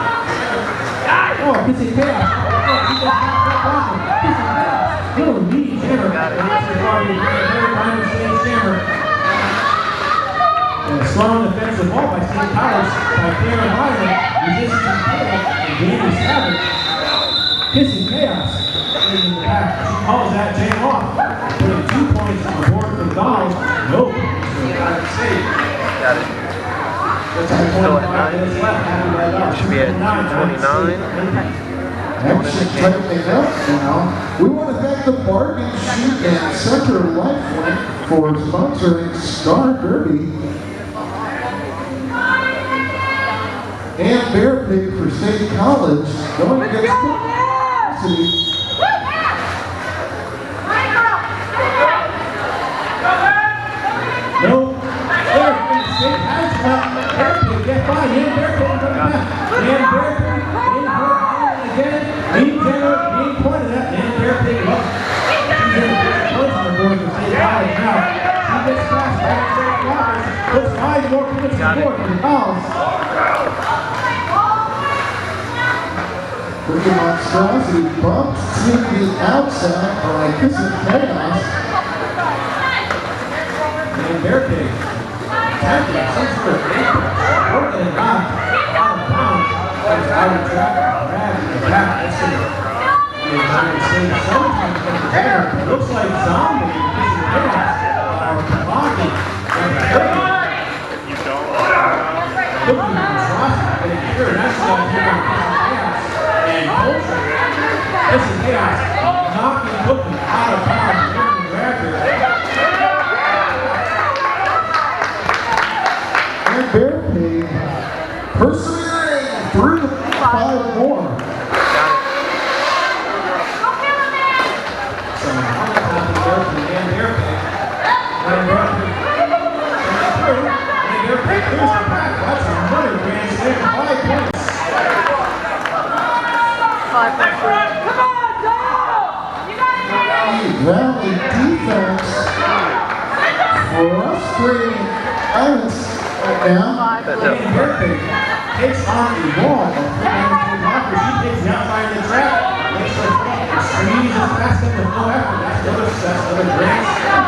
Oh, Kissing Chaos. Oh, he got blocked. Kissing Chaos. Little meaty jammer. And this is why we bring a very fine stage jammer. And a strong defensive ball by State College by Cameron Byron. Resistance Taylor and Danny Savage. Kissing Chaos. In the back. She calls that jam off. Putting 2 points on the board for the Dogs. Nope. United States. Got it. Still at 9. Should be at 2:29. Action tightening up now. We want to thank the Bargain Shoot and Center Lifelink for sponsoring Star Derby. And Bear Pig for State College going against the City. No. There, State has one. Bear Pig, get by him. Bear Pig coming back. And Bear Pig in her again. Lead Jenner being pointed at. And Bear Pig up. She's in the points on the board for State College now. She gets past back to State College. Puts 5 more points on the board for the Owls. Pretty monstrosity bumped to the outside by Kissing Chaos. And Bear Pig attempting some sort of working it out of bounds. Comes out of track, grabs in the back. That's going to be United States. Sometimes from the back. It looks like Zombie and Kissing Chaos are blocking. And You don't. looking at monstrosity. But here, that's not here on Kissing Chaos. And Ultra. Kissing Chaos knocking Cookie out of bounds. And grab her. And Bear Pig persevering through the 5 more. So on the top of Bear Pig and Bear Pig. And Bear Pig coming through. And Bear Pig clears the back. That's another grand slam. 5 points. 5 points. Valley defense frustrating Evans now. And Bear Pig takes on the wall of Freeman Blocker. She takes the outside of the trap. Makes her squeezes past him with no effort. That's another grand slam.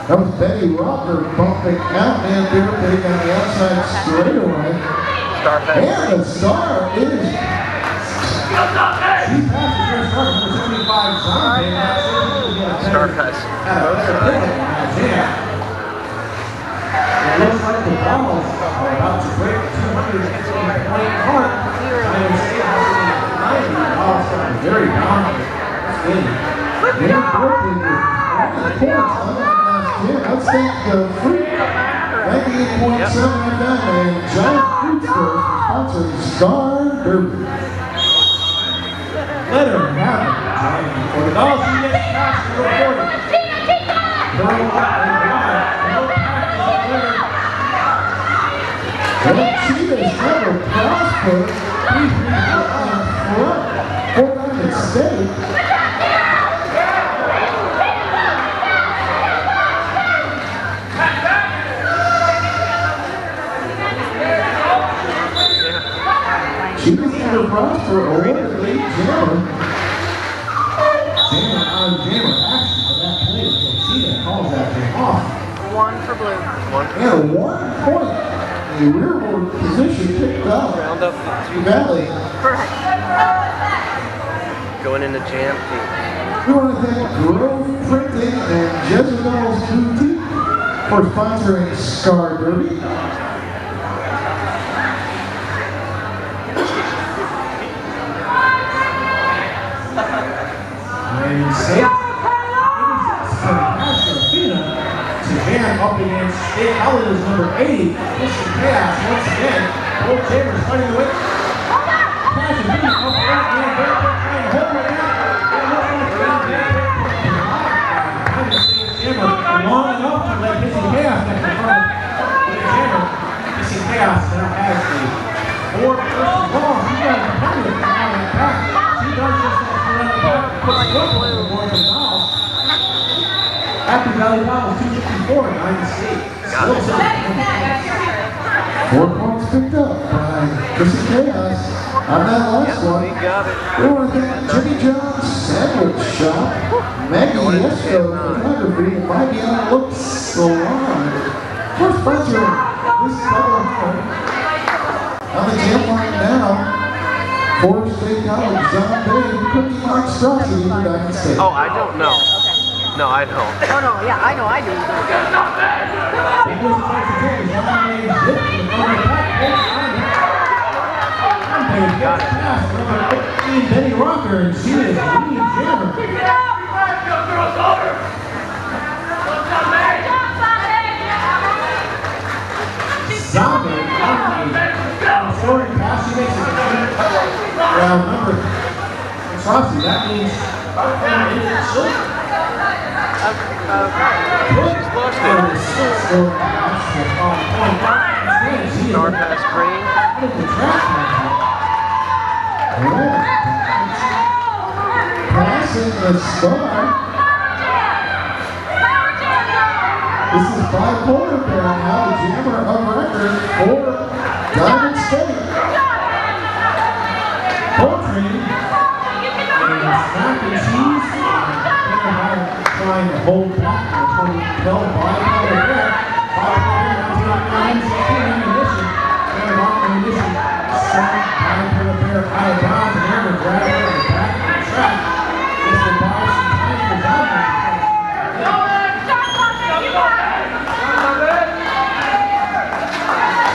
That was Betty Rocker bumping out and Bear Pig on the outside straightaway. Star pass. And the star is She passes her start number 75 Zombie. And that's it. Star pass. Had a better pivot on that jam. It looks like the Dolls are about to break the 200-point mark. United States has been at 90. The Dolls are very dominant. That's good. Bear Pig with 20 points on that last jam. Let's thank the Fruit 98.7 FM and Giant Fruit Stores for sponsoring Star Derby. Let her have it, Giant. For the Dolls, she gets past the 40. Curl up and wide. No practice at The Cheetahs never prospered. He's in front for United States. Cheetahs never prosper. Awarded late jammer. Jammer on jammer action for that play. So Cheetah calls that game off. 1 for blue. And 1 point. The rearboard position picked up. Round up the 2. Valley. Correct. Going into jam team. We want to thank Grove Printing and Jezebel's Boutique for sponsoring Star Derby. And State 86 from Pasadena to jam up against State College number 80. Kissing Chaos once again. Both jammers fighting away. Pasadena up front and Bear Pig trying to hold it down. It looks like Bear Pig United States jammer long enough to let Kissing Chaos get in front of the jammer. Kissing Chaos now has the for first and goal. He's got a competitive on that back. She does just that for that back. Puts the foot on the board for the foul. Happy Valley Powell 254, 9 State. Still 4 points picked up by Chrissy Chaos on that last one. We got it. We want to thank Jimmy John's Sandwich Shop, Maggie Esco Photography, and Mikey on the Look Salon. First sponsor this title on the jam line now. Forest State College, Zombie, Cookie Monstrosity for Diamond State. Oh, I don't know. Okay. No, I don't. Oh, no, yeah, I know, I do. Got it. Betty Rocker, and she is lead jammer. Zombie, scoring pass, she makes it. Well, remember, Frosty, that means She's lost it. Star pass green. Passing the Star. This is bipolar pair now, the jammer of record for Diamond State. Poultry and snack and cheese. Trying to hold back the 2012 bipolar pair. Bipolar pair, 1999, ammunition. And ammunition. Second bipolar pair out of bounds and Aaron grab it on the back of the track. This will buy some time for Donovan.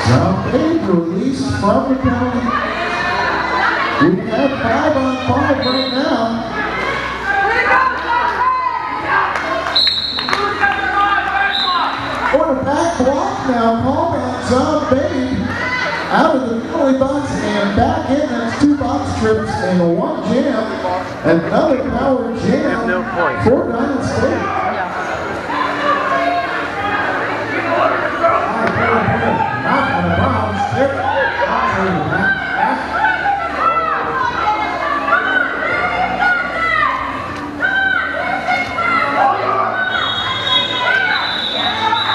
Zombie released from the penalty. We have 5-on-5 right now. For the back block now, call back Zombie out of the penalty box and back in. That's 2 box trips and 1 jam. Another power jam No point. for Diamond State. Not on the bounds. There.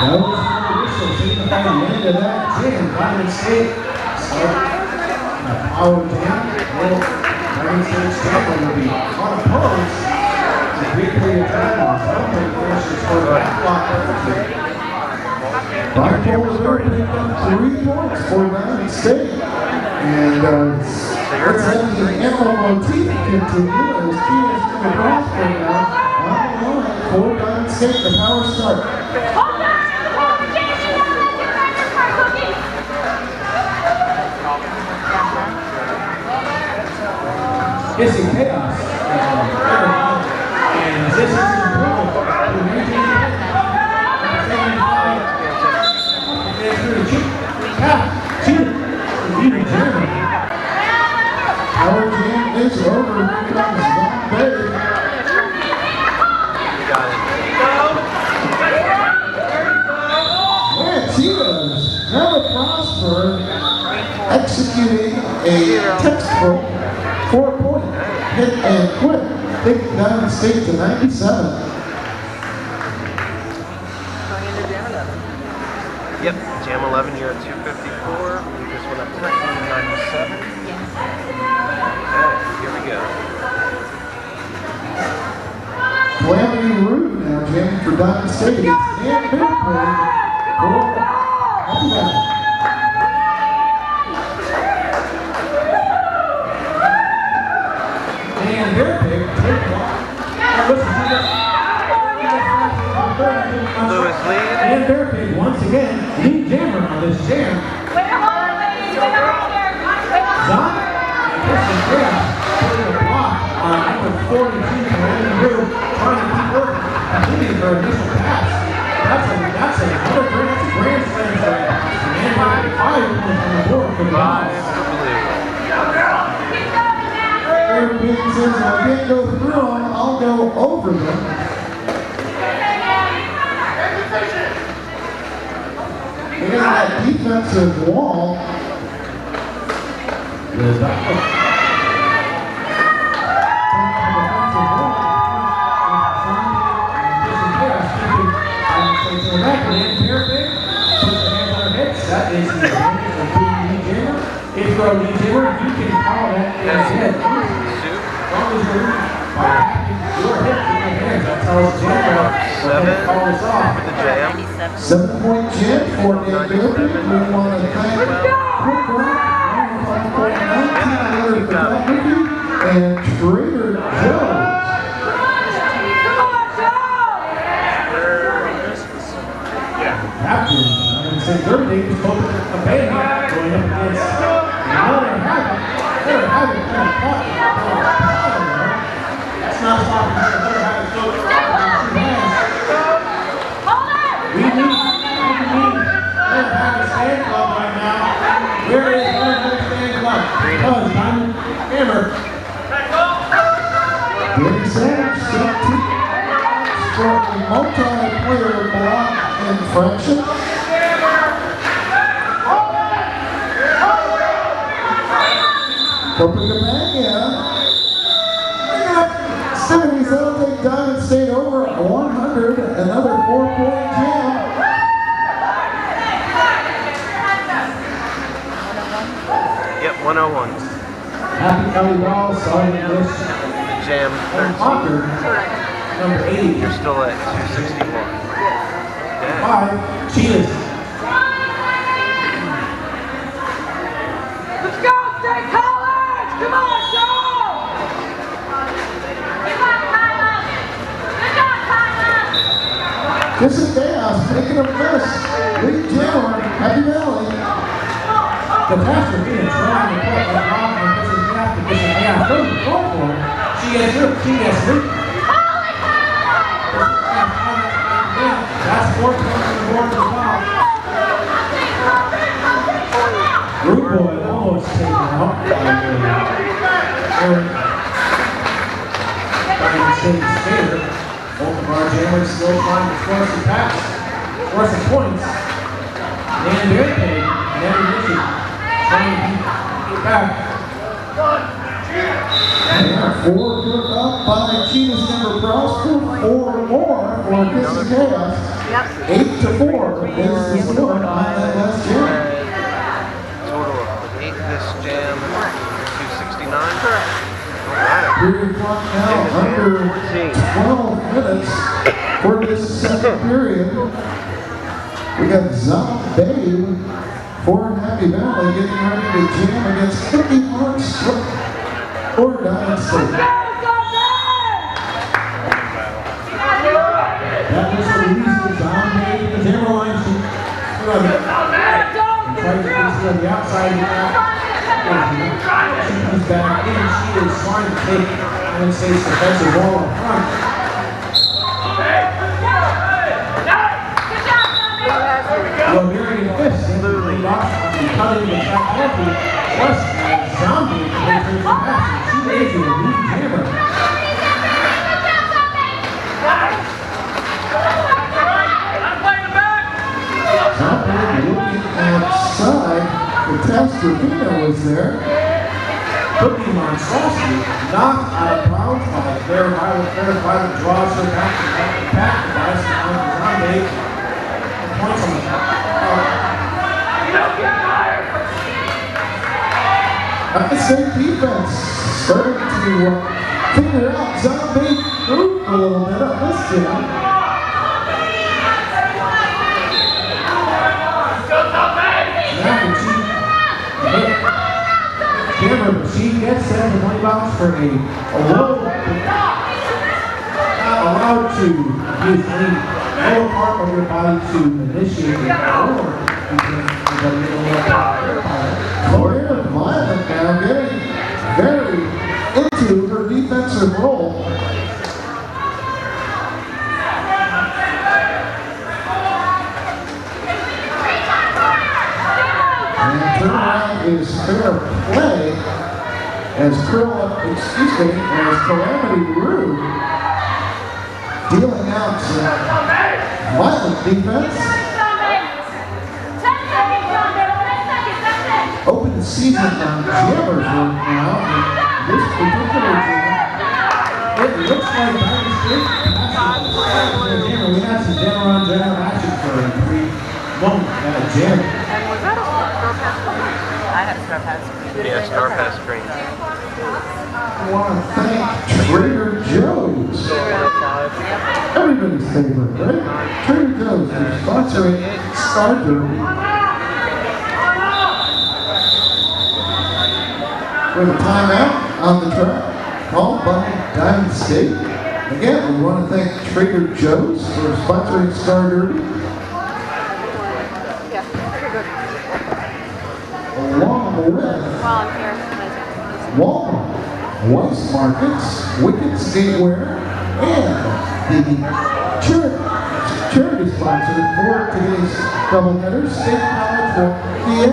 That was the whistle signifying the end of that jam. Diamond State started a power jam. Well, Diamond State's champion will be unopposed. It's a big period of time. Somebody finishes for the back block. Bipolar picked up 3 points for Diamond State. And let's have the emerald motif continue as she is going to prosper now on the line for Diamond State, the power start. It's in chaos. And this is important to maintain Our jam is over. Here comes Zombie. Got it. And she does never prosper executing a textbook 4-point hit and quit, taking Diamond State to 97. Yep, Jam 11, you're at 254. We just went up to 297. Okay, here we go. Calamity Rude now jamming for Diamond State. It's Dan Fairplay for Happy Valley. And their pick, take one. Listen to this. Lewis lead. And their pick once again, lead jammer on this jam. Zon and Kristen Graham putting a block on number 42, Calamity Rude, trying to keep working, completing her initial pass. That's another grand slam for and 5 points on the board for the Bucks. Aaron Biggs says, if I can't go through them, I'll go over them. They got that defensive wall. the back. That is the advantage of being a knee jammer. If you're a knee jammer, you can call that as hit. As long as you're by tapping your hip with your hands, that tells the jammer to call this off. For the jam. 7-point jam for Dan Gilpin. We want to thank Quick Rock, 19 photography, and Trader Joe's. Captain, third day was open a band going up against another habit. Another habit kind of caught. That's not stopping another habit. We need another habit stand club right now. Where is another habit stand club? Because Diamond Hammer. Danny Sanders set two for a multi-player block infraction. Copenhagen. 77 take Diamond State over 100. Another 4-point jam. Yep, 101. Happy Valley Ball starting this Jam Hawker, 13. number 80. You're still at 261. Yeah. 5, Cheetahs. Let's go, State College! Come on, go! This is Chaos taking a miss. Lead jammer, Happy Valley. Catastrophe and trying to put a block on this is half because of half. Those are going for it. She gets ripped. That's 4 points on the board for the foul. Root Boy almost taken out. Aaron. Diamond State Skater. Both of our jammers still trying to score some points. Dan Barricade, never missing. Trying to get back. And 4 put up by Cheetah's number Prosper. 4 more for Kissing Chaos. 8-4 is the score on that last jam. Total of 8 this jam, 269. Alright. Period clock now under 12 minutes for this second period. We got Zombie for Happy Valley getting ready to jam against Cookie Monster or Diamond State. That was the reason Zombie, the jammer line, she tried to get on the outside. She comes back in, she is trying to take Diamond State's defensive wall in front. Well, Marion Fisk Absolutely. cutting the track healthy, plus Zombie makes her compassion. She is a lead jammer. Zombie looking outside. Catastrophe was there. Cookie Monstrosity knocked out of bounds by Fair Violet draws her back to the back device behind Zombie. Points on the The state defense starting to figure out Zombie group a little bit on this jam. She gets $7 for a low, not allowed to use any lower part of your body to initiate it or Claire Violet now getting very into her defensive role. And turnaround is fair play as Calamity Rue dealing out violent defense. open season jammers right now. And this particular jam, It looks like Diamond State passes the jammer. We had some jammer on jammer action for a brief moment at a jam. And was that a star pass? I had a star pass. Yeah, Star Pass screen. I want to thank Trader Joe's. So 5. Everybody's favorite, right? Trader Joe's is sponsoring Star Derby. With a timeout on the track called by Diamond State. Again, we want to thank Trader Joe's for sponsoring Star Derby. Yeah, pretty good. Along with While I'm here, Walmart, Weiss Markets, Wicked Skateware, and the charity sponsor for today's doubleheader, State College PA.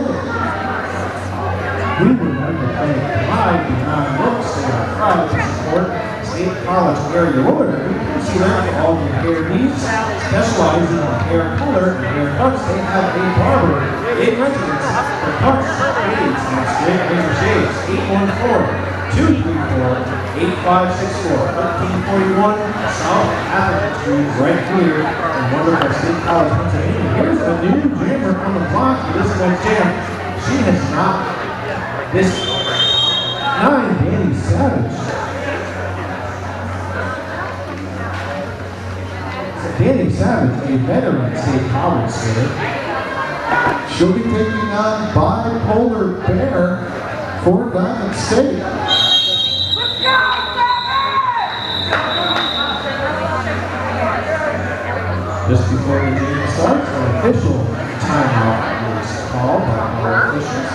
We would like to thank Pride Behind Looks. They are proud to support State College Area Rotary. See them for all your hair needs. Specializing in hair color and haircuts, they have a barber in residence for cuts, fades, and straight razor shades. 814-234-8564. 1341 South Atherton Street, right here in wonderful State College, Pennsylvania. Here's a new jammer on the block for this next jam. She has not. This 9, Danny Savage. So Danny Savage, a veteran State College skater. She'll be taking on Bipolar Bear for Diamond State. Just before the game starts, an official timeout is called by our officials.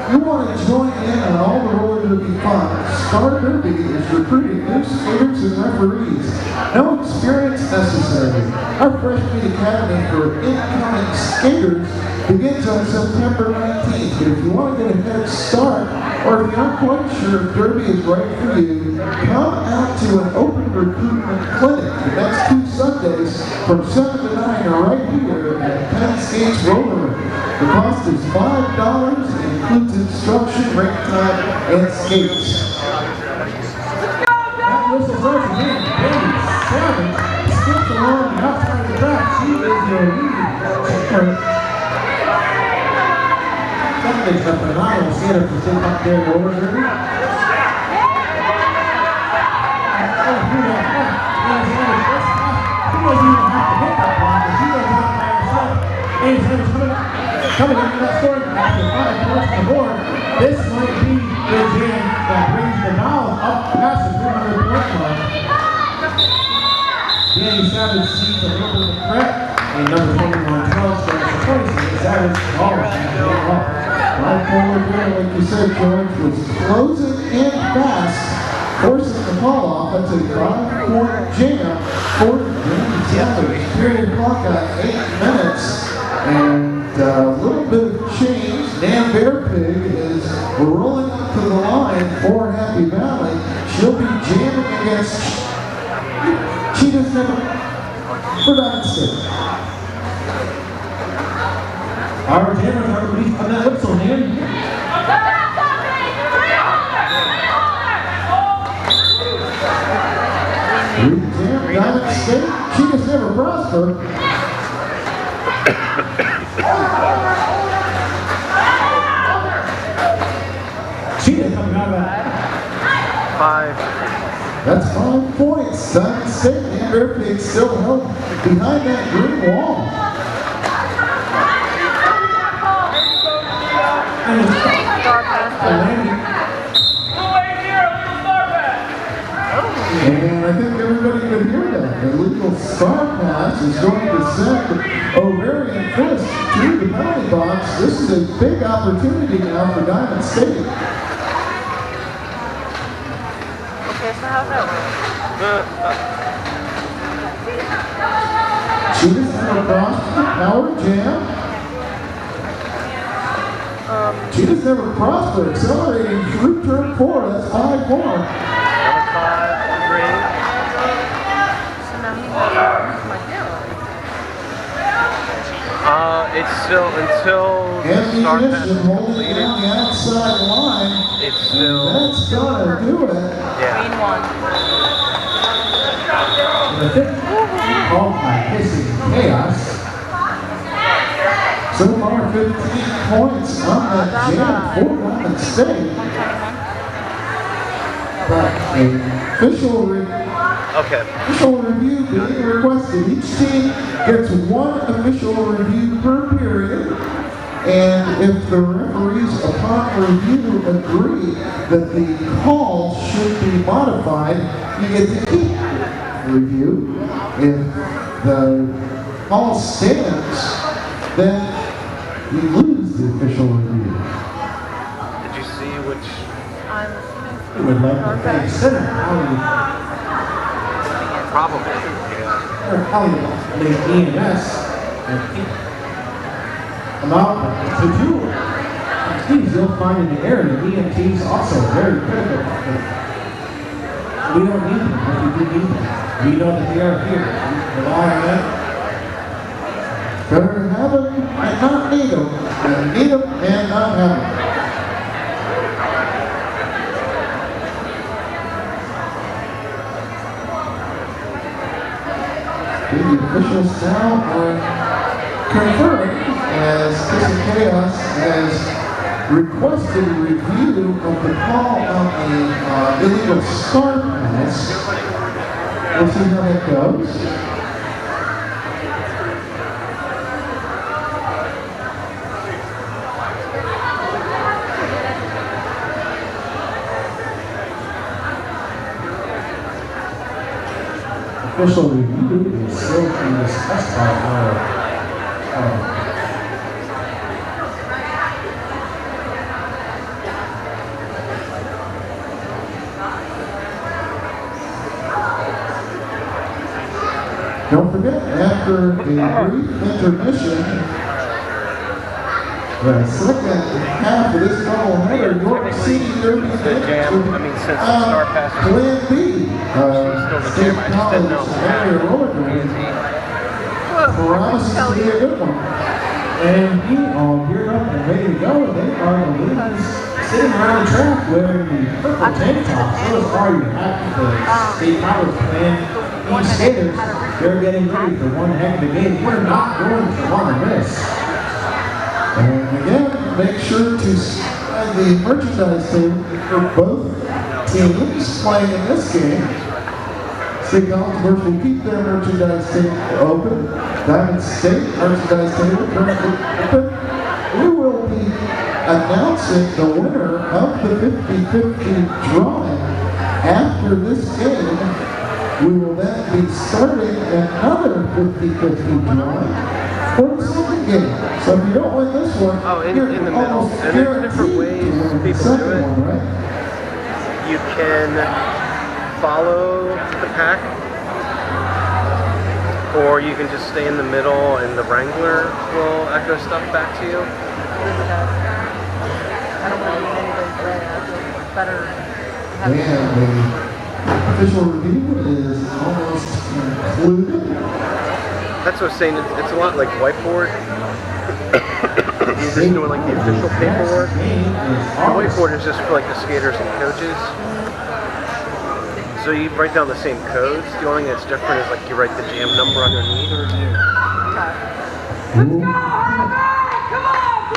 You want to join in on all the roller derby fun? Star Derby is recruiting new skaters and referees. No experience necessary. Our freshman academy for incoming skaters begins on September 19th. But if you want to get a head start, or if you're not quite sure if Derby is right for you, come out to an open recruitment clinic the next 2 Sundays from 7 to 9 right here at Penn State's Roller Rink. The cost is $5 and includes instruction, rink time, and skates. That whistle goes again. Danny Savage skips along the outside of the track. She is your lead. Something's a phenomenal skater for sitting up there in over derby. She doesn't even have to hit that block, but she goes out by herself. Danny Savage coming into that scoring after 5 points on the board. This might be the jam that brings the Dolls up past the 300-point mark. Danny Savage sees a little bit of a threat, and number 21-12 starts the point. Danny Savage calls that jam off. Bipolar Bear, like you said, George, was closing in fast, forcing the ball off. That's a 5-point jam for Danny Savage. Period clock at 8 minutes. And a little bit of change. Nan Bear Pig is rolling up to the line for Happy Valley. She'll be jamming against Cheetah's Never for Diamond State. Our jammers are released on that whistle, man. We jam Diamond State. Cheetah's Never Prosper. Cheetah coming out of that. 5. That's 5 points. Diamond State and Bear Pig still held behind that green wall. star pass. And I think everybody could hear that. The legal star pass is going to send Ovarian Fist to the penalty box. This is a big opportunity now for Diamond State. Okay, so how's that work? Cheetah's Never Prosper, Power Jam. Cheetah's Never Prosper, accelerating through turn 4. That's 5 more. Number 5, green. So now he has my hair on. It's still until Star Pass is Ammunition holding completed. down the outside line. It's still That's gonna do it. yeah. Green one. The fifth called by Kissing Chaos. So far, 15 points on that jam for Diamond State. But Okay. official review being requested. Each team gets one official review per period. And if the referees upon review agree that the call should be modified, you get to keep the review. If the call stands, then you lose the official review. Did you see which? We would like to thank Center County, Probably. Yeah. Center County League EMS, and keep about to do things you'll find in the area. EMTs also very critical. We don't need them, but we do need them. We know that they are here. We rely on them. Better have them and not need them, than need them and not have them. The officials now are confirming as Kissing Chaos has requested a review of the call on the illegal start pass. We'll see how that goes. Official review is still being discussed by our Don't forget, after a brief intermission, the second half of this doubleheader, York City Derby The jam, I mean, since the Star Pass was Plan B, still the State jam, I just didn't College know. area roller derby, promises to be a good one. and he all geared up and ready to go. They are the leaders sitting around the track wearing the purple tank tops. Those are your happy State College Plan B skaters. They're getting ready for one heck of a game. We're not going to want to miss. And again, make sure to sign the merchandise table for both teams playing in this game. State College will keep their merchandise table open. Diamond State merchandise table currently open. We will be announcing the winner of the 50-50 drawing after this game. We will then be starting another 50-50 drawing for the second game. So if you don't win this one, Oh, in you're the middle. almost And there's different guaranteed ways to win the people second do it. one, right? You can follow the pack, or you can just stay in the middle and the Wrangler will echo stuff back to you. I don't want to be anybody's way. I feel better having And the official review is almost concluded. That's what I was saying. It's a lot like whiteboard. You're just doing like the official paperwork. The whiteboard is just for like the skaters and coaches. So you write down the same codes. The only thing that's different is like you write the jam number underneath.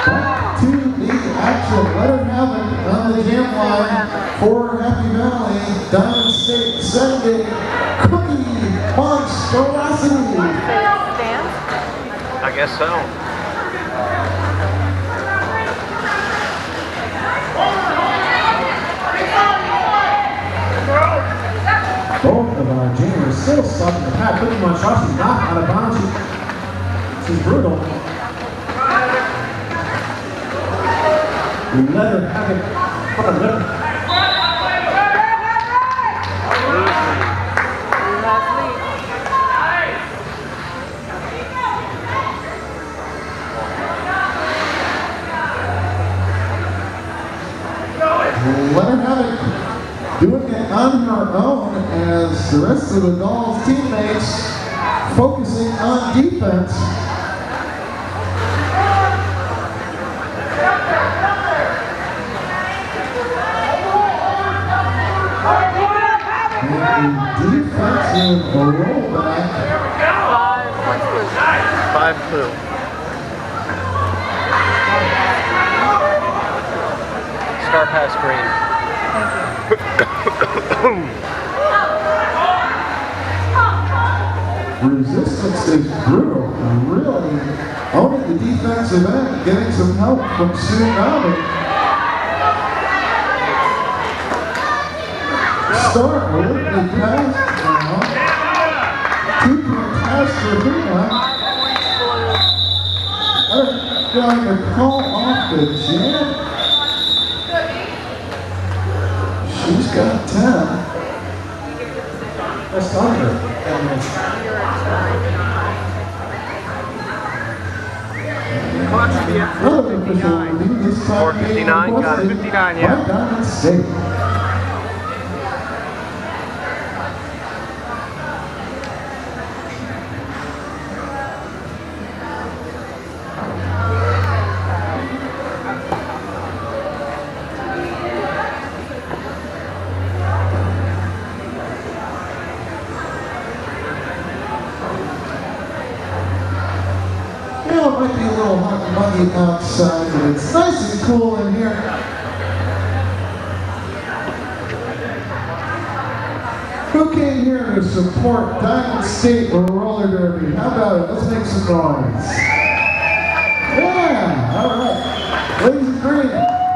Back to the actual letter have it on the jam line for Happy Valley Diamond State Sunday Cookie Monstrosity. stand. I guess so. Both of our jammers still stuck in the pack. Cookie Monstrosity knocked out of bounds. This is brutal. We let her have it. Come on, let her. Let her have it, doing it on her own as the rest of the Dolls teammates focusing on defense. Who? Star Pass Green. Resistance is brutal. Really owning the defensive end, getting some help from Tsunami. Start with the pass now. Two pass for Huma. They're going to call off the jam. She's got 10. That's under. Another official review, this time 459, got it. 59, yeah. by Diamond State. Yeah, it might be a little hot and muggy outside, but it's nice and cool in here. Who came here to support Diamond State Roller Derby? How about it? Let's make some noise. Yeah, all right. Ladies and green,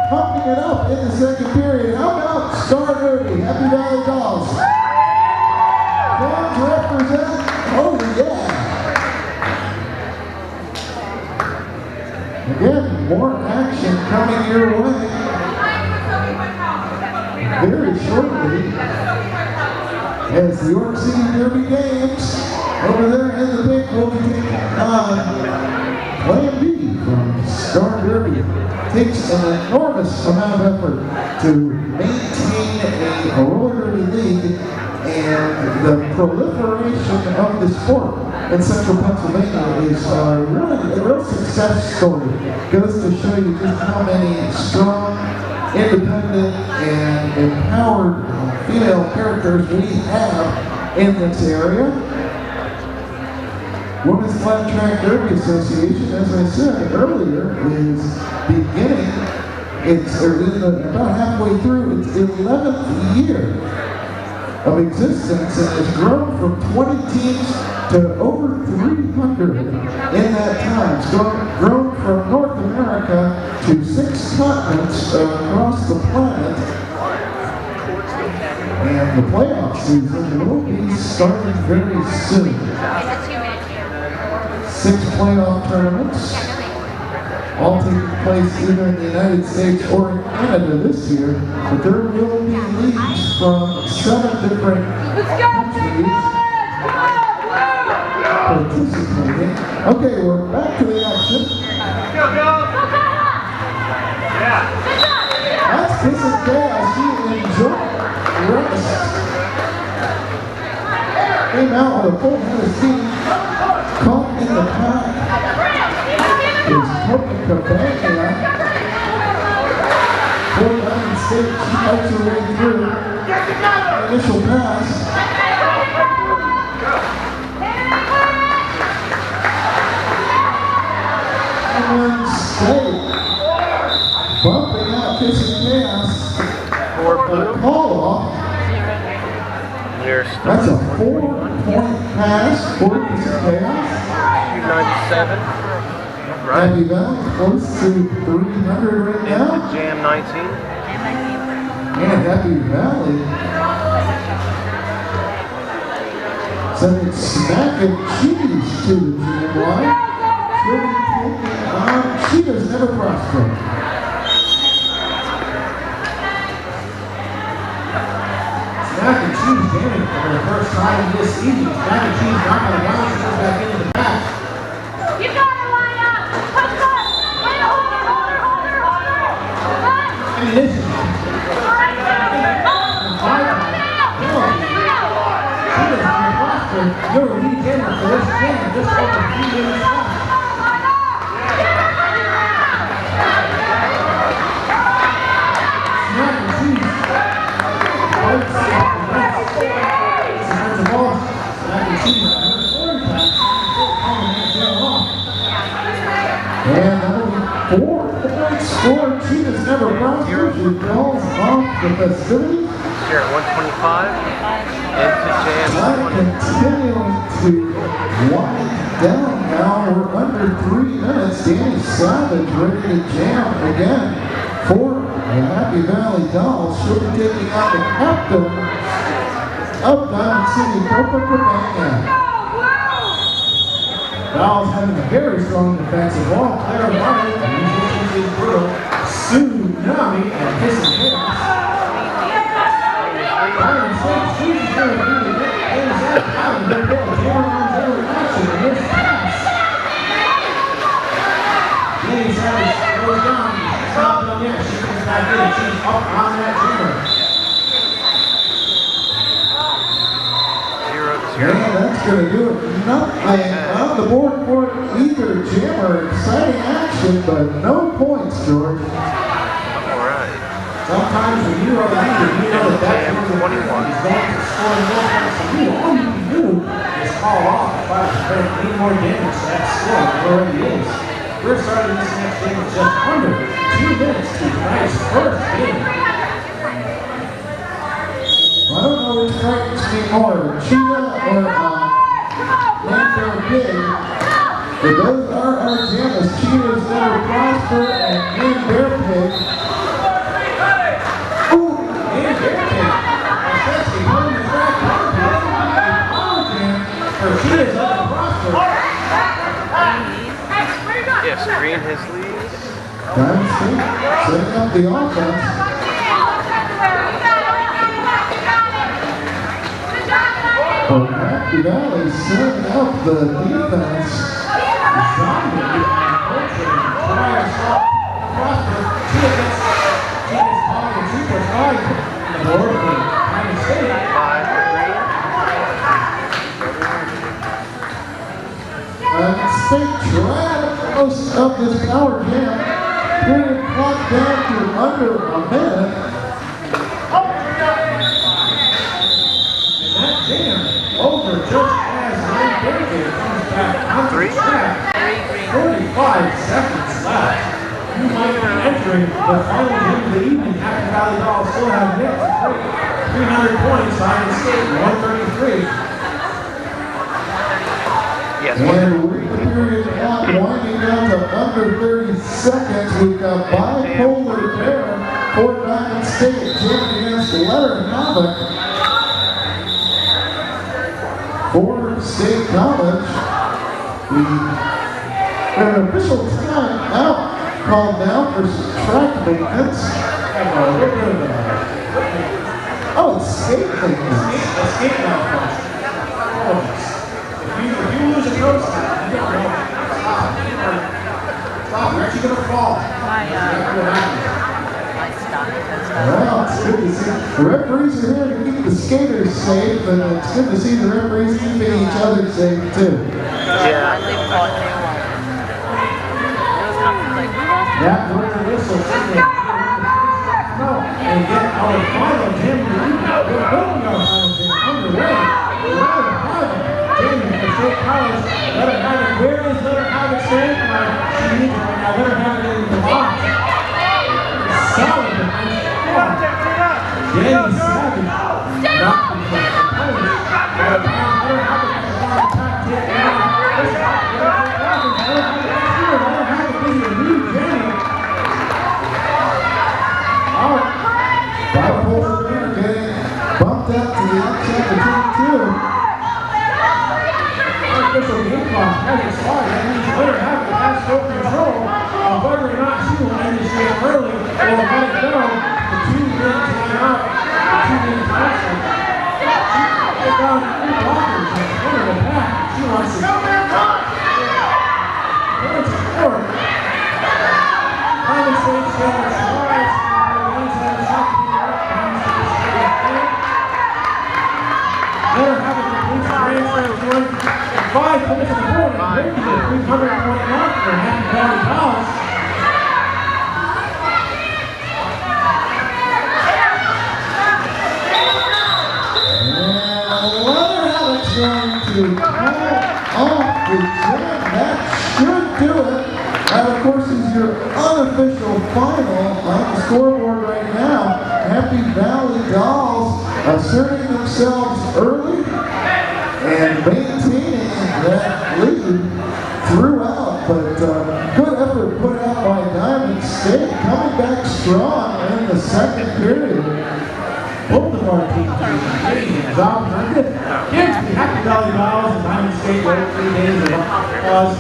pumping it up in the second period. How about Star Derby? Happy Valley Dolls. Fans represent. Oh, yeah. Again, more action coming your way. Very shortly, as the York City Derby Games over there in the pink will be taking on Plan B from Star Derby. Takes an enormous amount of effort to maintain a roller derby league, and the proliferation of the sport in central Pennsylvania is really a real success story. Goes to show you just how many strong, independent, and empowered female characters we have in this area. Women's Flat Track Derby Association, as I said earlier, is beginning. It's about halfway through its 11th year of existence, and has grown from 20 teams to over 300 in that time. It's grown from North America to 6 continents across the planet. And the playoff season will be starting very soon. 6 playoff tournaments, all taking place either in the United States or in Canada this year, but there will be leagues from 7 different countries participating. Okay, we're back to the action. That's Kissing Chaos. She enjoyed rest. Came out with a full head of steam. Caught in the pack is Courtney Cabana. For Diamond State, she fights her way through. Initial pass. And State bumping out Kissing Chaos. For A blue. call off. There's That's a 4-point pass for Kissing Chaos. 297. Right. Happy Valley close to 300 right Into now. Jam 19. And Happy Valley sending Smack and Cheese to the jam line. She'll be taking on Cheetah's Never Prosper. Mac and Cheese jamming for the first time this season. Mac and Cheese not going to bounce and goes back into the match. You gotta line up. Push up. Wait, hold her. Ammunition. You're a lead gamer for this game just over 3 minutes long. Smack and Cheese. Defensive ball. Smack and Cheese. Scoring pass. Calling that tail off. And that'll be 4 points for Cheetahs Never Prosper. She calls off the festivities. Here at 125. Into jam Time 20. continuing to wind down now. We're under 3 minutes. Danny Savage ready to jam again for the Happy Valley Dolls. She'll be taking on the captain of Diamond City, Copacabana. Dolls having a very strong defensive wall. Claire Martin, the musicians girl, Tsunami, and Kissing Hands. Diamond City, she's going to be the hands out of the ball. Jammer runs every action in this pass. Danny Savage goes down. She's not done yet. She comes back in. She's up on that jammer. 0-0. And that's going to do it. Nothing on the board for either jammer. Exciting action, but no points, George. Alright. Sometimes when you are the leader, you know that that Jam 21. is going to score more points than you. All you can do is call off the fight to bring any more damage to that score than it already is. We're starting this next game with just under 2 minutes to tonight's first game. I don't know which frightens me more, Cheetah or Manbear Pig. But those are our jammers. Cheetahs Never Prosper and Manbear Pig. Ooh, Manbear Pig, especially on the track, power jam for Cheetahs Never Prosper. Yes, Green has leads. Diamond State setting up the offense. For Happy Valley setting up the defense. Zombie and Coltrane try to stop Prosper. Cheetahs calling a 2+5 in the board for Diamond State. 5 for Green. State tried most of this power jam. Period clock down to under a minute. And that jam over just as Manbear Pig comes back onto the track. 45 seconds left. You might be entering the final game of the evening. Happy Valley Dolls still have yet to break 300 points. Diamond State 133. Yes, And with the period clock winding down to under 30 seconds, we've got bipolar pair for Diamond State jamming against Letter Havoc for State College. We have an official time out called now for some track maintenance. Oh, it's skate maintenance. Escape malfunction. If you lose a coach, you don't know. Stop. You're actually going to fall. My stock has Well, it's good to see. The referees are here to keep the skaters safe, and it's good to see the referees keeping each other safe, too. I leave thought they won't. It was something like, That winner whistle signal. No, and get our final jam to lead. We're building our final jam underway. Jamie for State College. Let her have it. Where is Let her have it staying? She needs it right now. Let her have it in the box. Solid defense. Danny Savage. Not because of the opponent. Let her have it. Let her have it. Bipolar pair getting bumped up to the outside between two. Official game clock has expired. That means Let her have it has full control of whether or not she will end this game early or let it go. The 2 minutes line out. The 2 minutes action. She put down 3 blockers in front of the pack. She wants to points of court. Diamond State State survives. The shot to be right. Diamond State State. Let her have it completes the race. 5 points on the board. Breaking the 300-point mark for Happy Valley Dolls. And Leather Alex going to call off the jam. That should do it And of course, is your unofficial final on the scoreboard right now. Happy Valley Dolls asserting themselves early and maintaining that lead throughout. But good effort put out by Diamond State, coming back strong in the second period. Both of our teams are doing a job. Very good. Kids, we Happy Valley Dolls and Diamond State wrote 3 days of applause.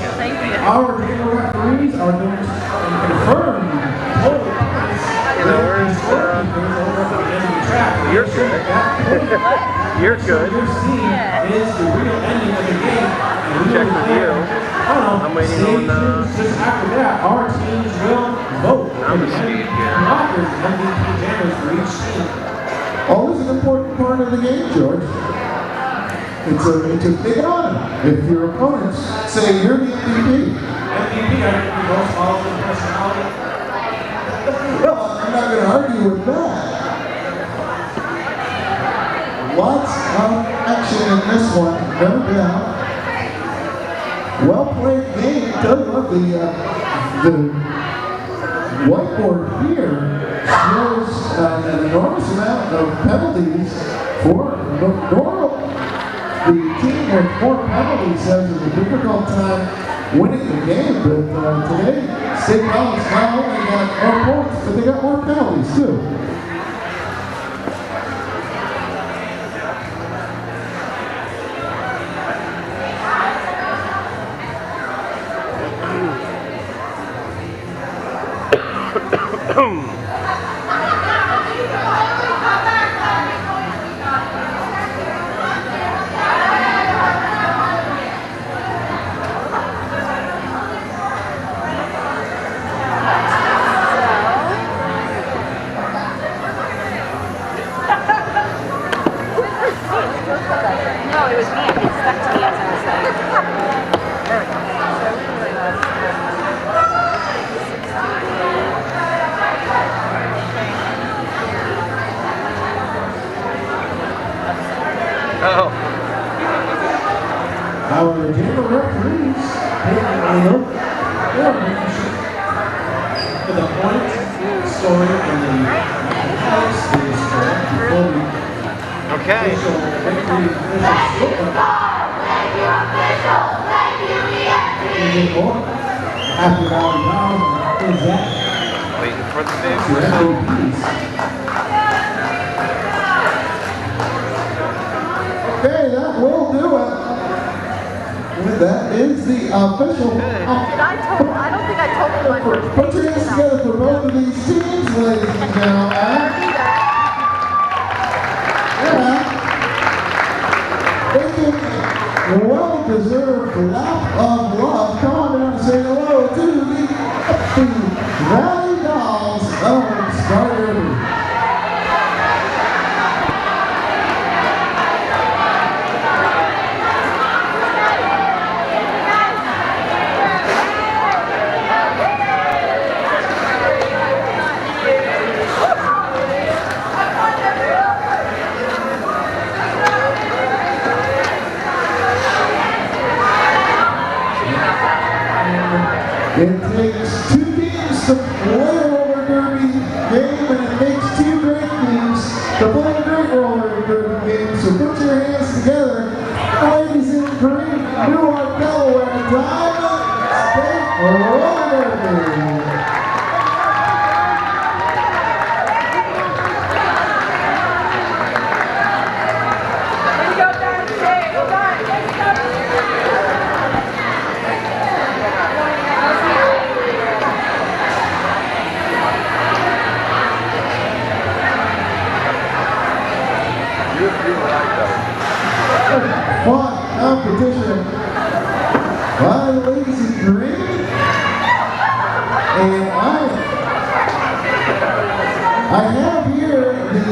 Our table referees are going to confirm total points. Scorekeepers over at the end of the track. You're good. You're good. Your scene is the real ending of the game. And we Check will with declare- you. I'm waiting stay on, tuned. Just after that, our teams will vote for I'm the a speed here. blockers and MVP jammers for each team. Always an important part of the game, George. It's a big honor if your opponents say you're the MVP. MVP, I think the most following personality. Well, I'm not going to argue with that. Lots of action in this one, no doubt. Well played game. Tell you what, the whiteboard here shows an enormous amount of penalties for Normal. The team with 4 penalties has a difficult time winning the game, but today State College not only got more points, but they got more penalties too. No, it was me. It stuck to me as I was like. There we go. Oh. Our general referees taking a look for the point scoring and the mathematics is correct before we Okay. official victory official score. Happy Valley Dolls is that Waiting for the big your whistle. MVPs. Okay, that will do it. And that is the official. Did I don't think I told you my first Put your hands together for both of these teams, ladies and gentlemen. Yeah. Taking a well-deserved lap of love. Come on down and say hello to the Valley Dolls of Star Derby. It takes 2 teams to play a roller derby game, and it takes 2 great teams to play a great roller derby game. So put your hands together, ladies in green, Newark, Delaware, Diamond State Roller Derby. Fun competition by the ladies in green, and I have here the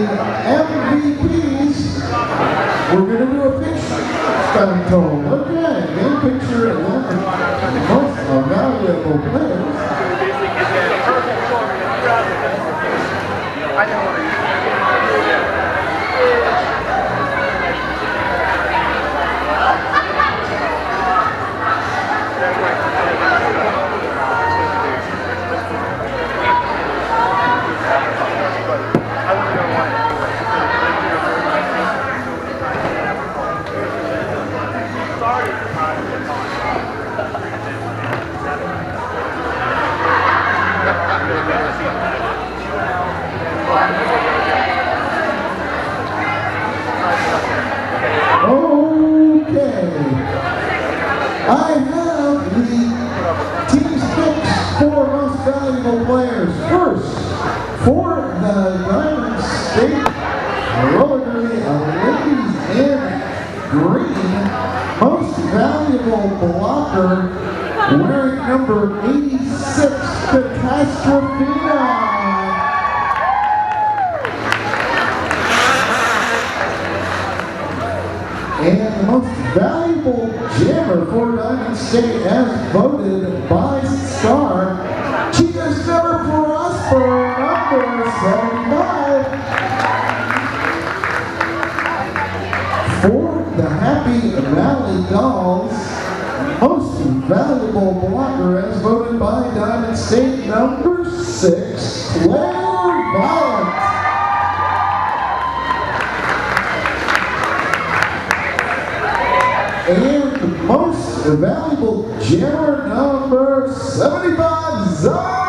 MVPs. We're going to do a picture study total. Okay, game picture of one of the most valuable players. blocker, wearing number 86, Catastrophina. And the most valuable jammer for Diamond State as voted by Star, Cheetah's Never Prosper, number 75. For the Happy Valley Dolls, most valuable blocker as voted by Diamond State, number 6, Claire Violet. And the most valuable jammer, number 75, Zara.